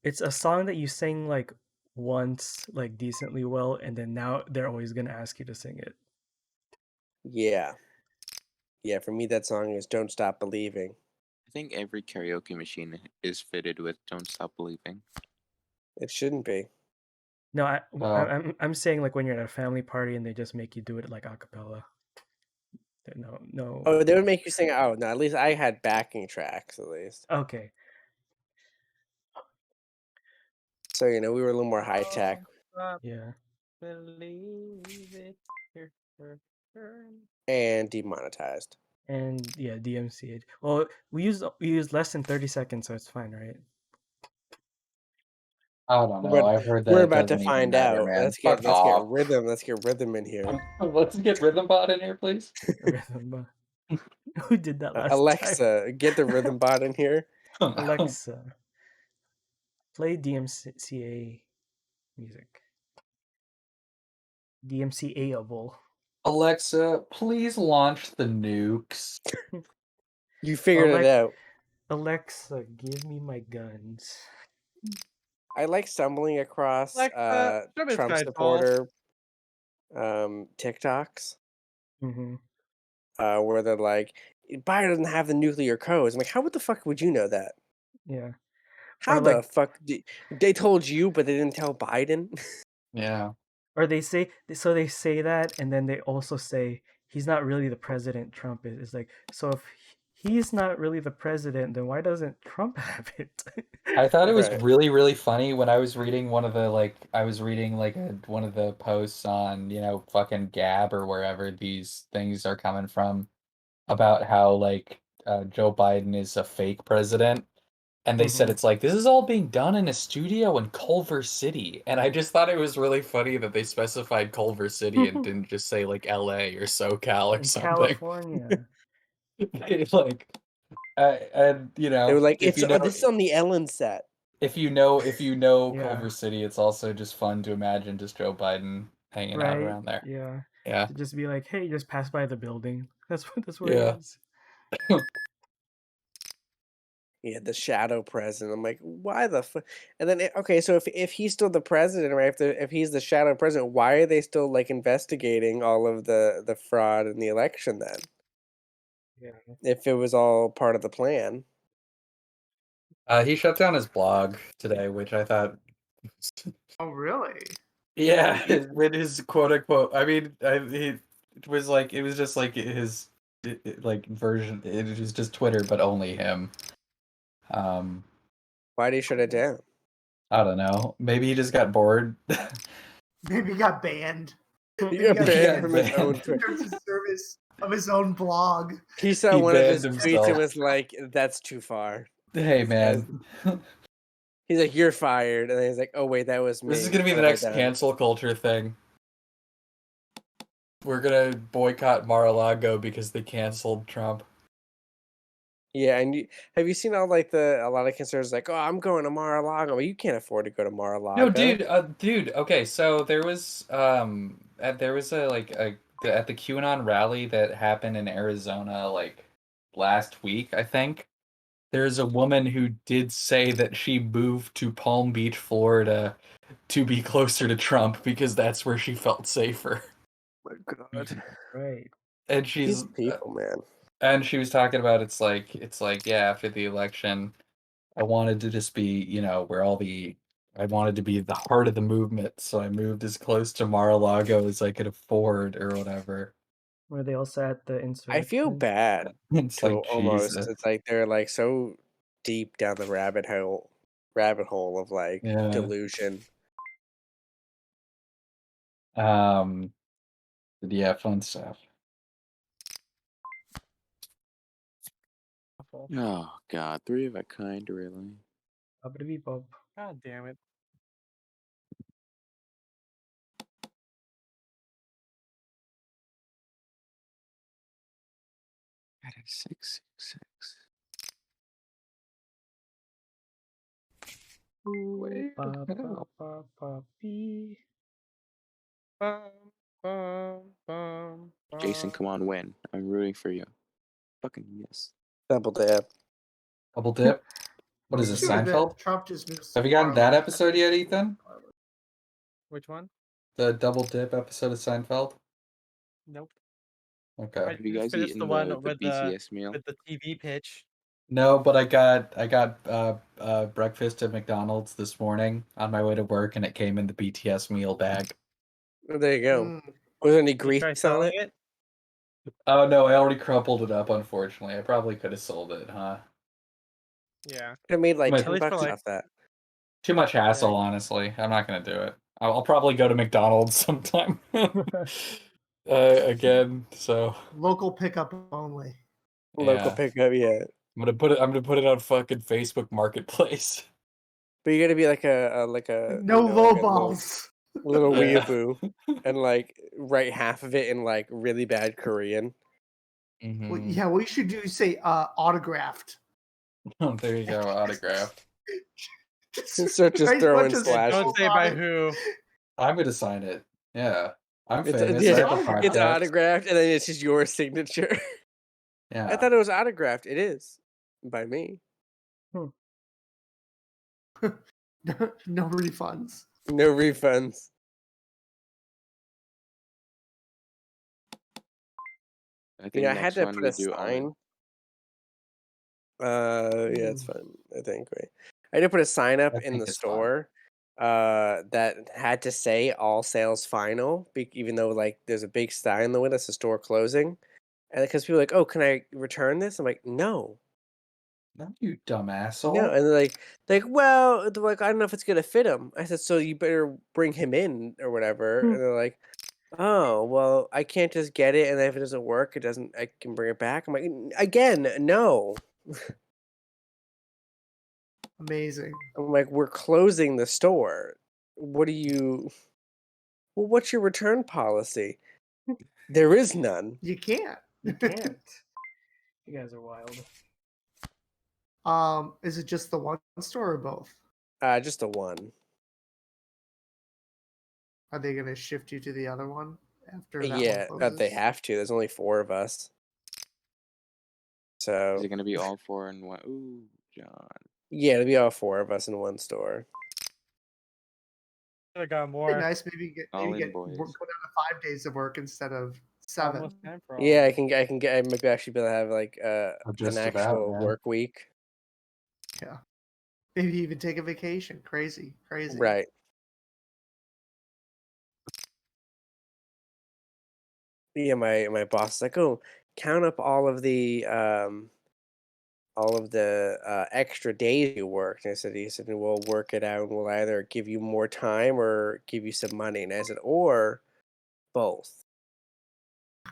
a song that you sang like once, like decently well, and then now they're always gonna ask you to sing it. Yeah. Yeah, for me that song is "Don't Stop Believing." I think every karaoke machine is fitted with "Don't Stop Believing." It shouldn't be. No, I'm saying like when you're at a family party and they just make you do it like a cappella. No. Oh, they would make you sing. Oh no, at least I had backing tracks at least. Okay. So we were a little more high tech. Yeah. Believe it. And demonetized. And yeah, DMCA. Well, we used less than 30 seconds, so it's fine, right? I don't know. I've heard that we're about to find out. Man. Let's get rhythm. Let's get rhythm in here. Let's get Rhythm Bot in here, please. Rhythm. Who did that last Alexa, time? get the Rhythm Bot in here. Alexa, play DMCA music. DMCA-able. Alexa, please launch the nukes. You figured it out. Alexa, give me my guns. I like stumbling across Trump supporter TikToks. Where they're like, Biden doesn't have the nuclear codes. I'm like, how the fuck would you know that? Yeah. How the fuck they told you, but they didn't tell Biden? Yeah. Or they say that, and then they also say he's not really the president. Trump is. It's like, so if he's not really the president, then why doesn't Trump have it? I thought it was really, really funny when I was reading one of the one of the posts on, fucking Gab or wherever these things are coming from about how Joe Biden is a fake president. And they said it's like, this is all being done in a studio in Culver City. And I just thought it was really funny that they specified Culver City and didn't just say like LA or SoCal or something. California. And they were like, this is on the Ellen set. If you know Culver City, it's also just fun to imagine just Joe Biden hanging out around there. Yeah. Yeah. To just be like, hey, just pass by the building. That's where it is. Yeah, the shadow president. I'm like, why the fuck? And then, so if he's still the president, right? If he's the shadow president, why are they still investigating all of the fraud in the election then? Yeah. If it was all part of the plan. He shut down his blog today, which I thought. Oh really? Yeah, with his quote unquote. I mean, it was just like his version. It was just Twitter, but only him. Why did he shut it down? I don't know. Maybe he just got bored. Maybe he got banned. He got banned from his own service of his own blog. He saw one of his tweets and was like, "That's too far." Hey man, He's like, "You're fired," and then he's like, "Oh wait, that was me." This is gonna be the next cancel culture thing. We're gonna boycott Mar-a-Lago because they canceled Trump. Yeah, and have you seen all like a lot of conservatives like, "Oh, I'm going to Mar-a-Lago." Well, you can't afford to go to Mar-a-Lago. No, dude. Okay, so there was at the QAnon rally that happened in Arizona like last week, I think. There's a woman who did say that she moved to Palm Beach, Florida, to be closer to Trump because that's where she felt safer. Oh my God. Right. And she's people, man. And she was talking about it's like yeah, after the election, I wanted to just be, where I wanted to be the heart of the movement, so I moved as close to Mar-a-Lago as I could afford or whatever. Were they also at the insurrection? I feel bad. It's like almost. Jesus. It's like they're like so deep down the rabbit hole of like delusion. Yeah, fun stuff. Oh God, 3 of a kind, really. Bob. God damn it. That is 666. Wait, Jason, come on, win. I'm rooting for you. Fucking yes. Double dip. Double dip? What is this, Seinfeld? Trump just missed. Have you gotten that episode yet, Ethan? Which one? The double dip episode of Seinfeld? Nope. Okay. Have you guys eaten the one the with BTS meal? with the TV pitch. No, but I got breakfast at McDonald's this morning on my way to work, and it came in the BTS meal bag. Oh, there you go. Was there any grease on it? Oh no, I already crumpled it up. Unfortunately, I probably could have sold it, huh? Yeah, could have made like $10 off that. Too much hassle, honestly. I'm not gonna do it. I'll probably go to McDonald's sometime again. So local pickup only. Local pickup, yeah. I'm gonna put it on fucking Facebook Marketplace. But you gotta be like a no low balls. Little weeaboo, and like write half of it in like really bad Korean. Mm-hmm. Well, yeah, we should do say autographed. Oh, there you go, autographed. So just throw in slashes. Don't say by who. I'm gonna sign it. Yeah, I'm famous. It's autographed, and then it's just your signature. Yeah, I thought it was autographed. It is by me. No refunds. No refunds. I think I had to put a sign. Yeah, it's fine. I think I had to put a sign up in the store that had to say all sales final, even though like there's a big sign in the window, it's the store closing, and because people are like, oh, can I return this? I'm like, no. No, you dumb asshole. No, and they're like, well, they're like, I don't know if it's gonna fit him. I said, so you better bring him in or whatever. And they're like, oh, well, I can't just get it, and if it doesn't work, I can bring it back. I'm like, again, no. Amazing. I'm like, we're closing the store. What do you? Well, what's your return policy? There is none. You can't. You can't. You guys are wild. Is it just the one store or both? Just the one. Are they gonna shift you to the other one after that? Yeah, one they have to. There's only 4 of us. So is it gonna be all 4 in one? Ooh, John. Yeah, it'll be all 4 of us in one store. I got more. Nice, maybe go down to 5 days of work instead of 7. Yeah, I might actually be able to have like an actual work week. Yeah, maybe even take a vacation. Crazy. Right. Yeah, my boss is like, oh, count up all of the extra days you worked. And he said, we'll work it out and we'll either give you more time or give you some money. And I said, or both.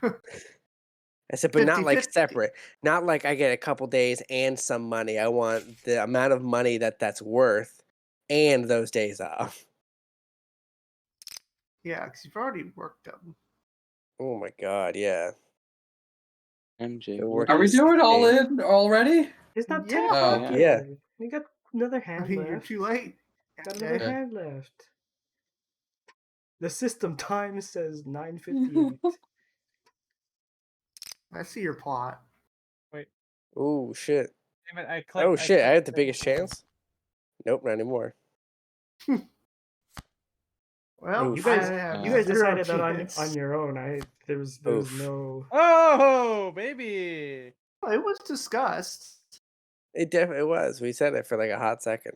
I said, but 50, not like 50. Separate. Not like I get a couple days and some money. I want the amount of money that's worth and those days off. Yeah, because you've already worked them. Oh my god, yeah. MJ, Are we doing all in already? It's not 10 Yeah. o'clock Yeah. yet. You got another hand I mean, left. you're too late. Got another Okay. hand left. The system time says 9:58. I see your plot. Wait. Oh shit. Damn it, Oh shit, I had the clicked biggest chance. Nope, not anymore. Well, you guys zero decided that chance. on your own. There was no. Oh, baby. It was discussed. It definitely was. We said it for like a hot second.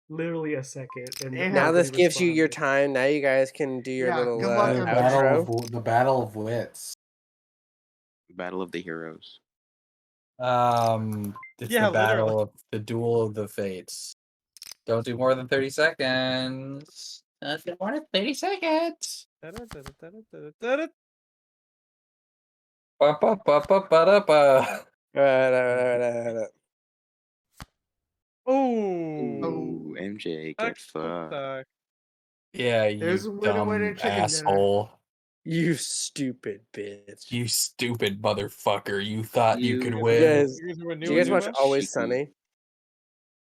Literally a second. And Yeah. Now this nobody gives you your responded. time. Now you guys can do your little good luck, outro. The battle of wits. Battle of the Heroes. It's Yeah, the battle literally. of the duel of the fates. Don't do more than 30 seconds. Don't do more than 30 seconds. Ba-ba-ba-ba-ba-da-ba. Oh, MJ, that get fucked. Yeah, There's you a winner, winner, dumb chicken dinner. asshole. You stupid bitch. You stupid motherfucker. You thought you could You win. guys, do you guys watch Always Sunny?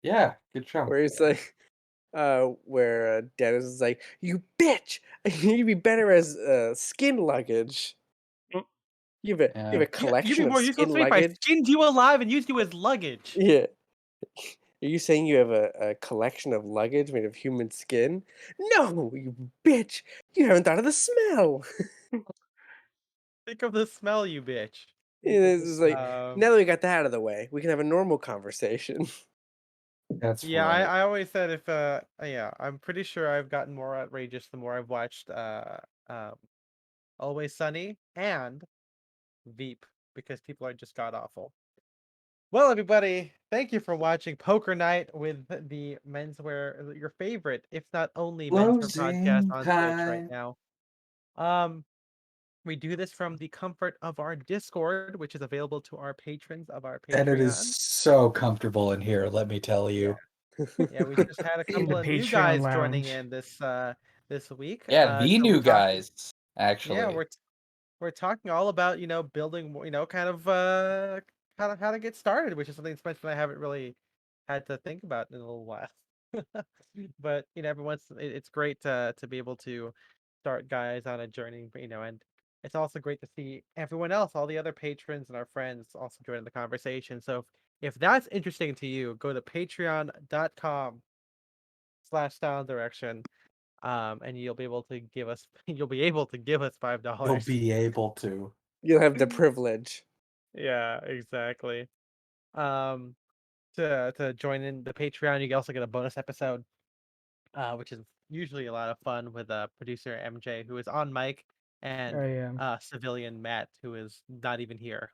Yeah, good show. Where it's like, where Dennis is like, "You bitch! You'd be better as skin luggage. You have a collection of skin luggage. I skinned you alive and used you as luggage." Yeah. Are you saying you have a collection of luggage made of human skin? No, you bitch! You haven't thought of the smell. Think of the smell, you bitch. This is like, now that we got that out of the way, we can have a normal conversation. That's Yeah, right. I always said if yeah, I'm pretty sure I've gotten more outrageous the more I've watched Always Sunny and Veep because people are just god awful. Well, everybody, thank you for watching Poker Night with the Menswear, your favorite, if not only Menswear podcast on Twitch right now. We do this from the comfort of our Discord, which is available to our patrons of our Patreon. And it is so comfortable in here, let me tell you. Yeah, we just had a couple of new guys joining in this week. Yeah, the new guys, actually. Yeah, we're talking all about, building, kind of how to get started, which is something Spencer and I haven't really had to think about in a little while. But it's great to be able to start guys on a journey, and it's also great to see everyone else, all the other patrons and our friends also joining the conversation. So if that's interesting to you, go to patreon.com/style direction. And you'll be able to give us $5. You'll be able to. You'll have the privilege. Yeah, exactly. To join in the Patreon, you can also get a bonus episode, which is usually a lot of fun with producer MJ, who is on mic, and civilian Matt, who is not even here.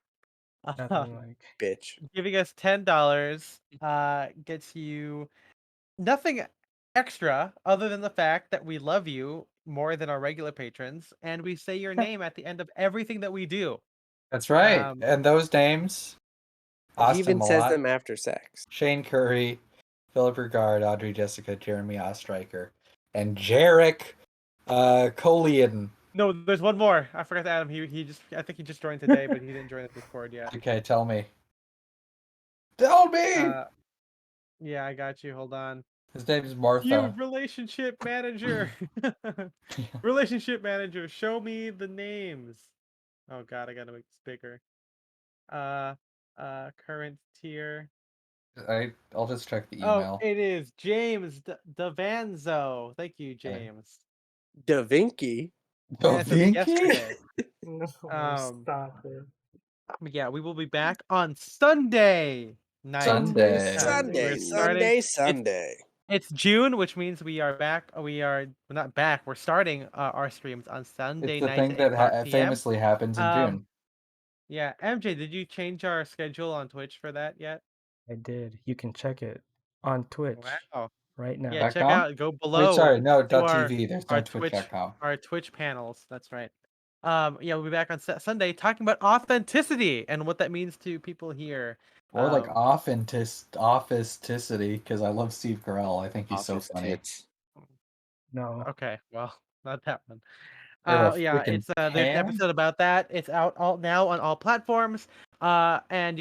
Bitch. Giving us $10 gets you nothing extra other than the fact that we love you more than our regular patrons, and we say your name at the end of everything that we do. That's right. And those names, he even says them after sex. Shane Curry, Philip Regard, Audrey Jessica, Jeremy Ostreicher, and Jarek Colian. No, there's one more. I forgot to add him. I think he just joined today, but he didn't join the Discord yet. Okay, tell me. Tell me! Yeah, I got you. Hold on. His name is Martha. You relationship manager. Relationship manager, show me the names. Oh god, I gotta make this bigger. Current tier. I'll just check the email. Oh, it is James Davanzo. Thank you, James. Da Vinci? Da Vinci? Yesterday. No, stop it. Yeah, we will be back on Sunday night. Sunday. It's June, which means we are back. We're not back. We're starting our streams on Sunday night. It's the thing that famously happens in June. Yeah, MJ, did you change our schedule on Twitch for that yet? I did. You can check it on Twitch. Wow. Right now. Yeah, check out. Go below. Wait, sorry, no, .tv. There's no Twitch.com. Our Twitch panels. That's right. we'll be back on Sunday talking about authenticity and what that means to people here. Or like office-ticity, because I love Steve Carell. I think he's so funny. Tits. No. Okay, well, not that one. Or a Yeah, freaking it's there's an pan? episode about that. It's out now on all platforms. And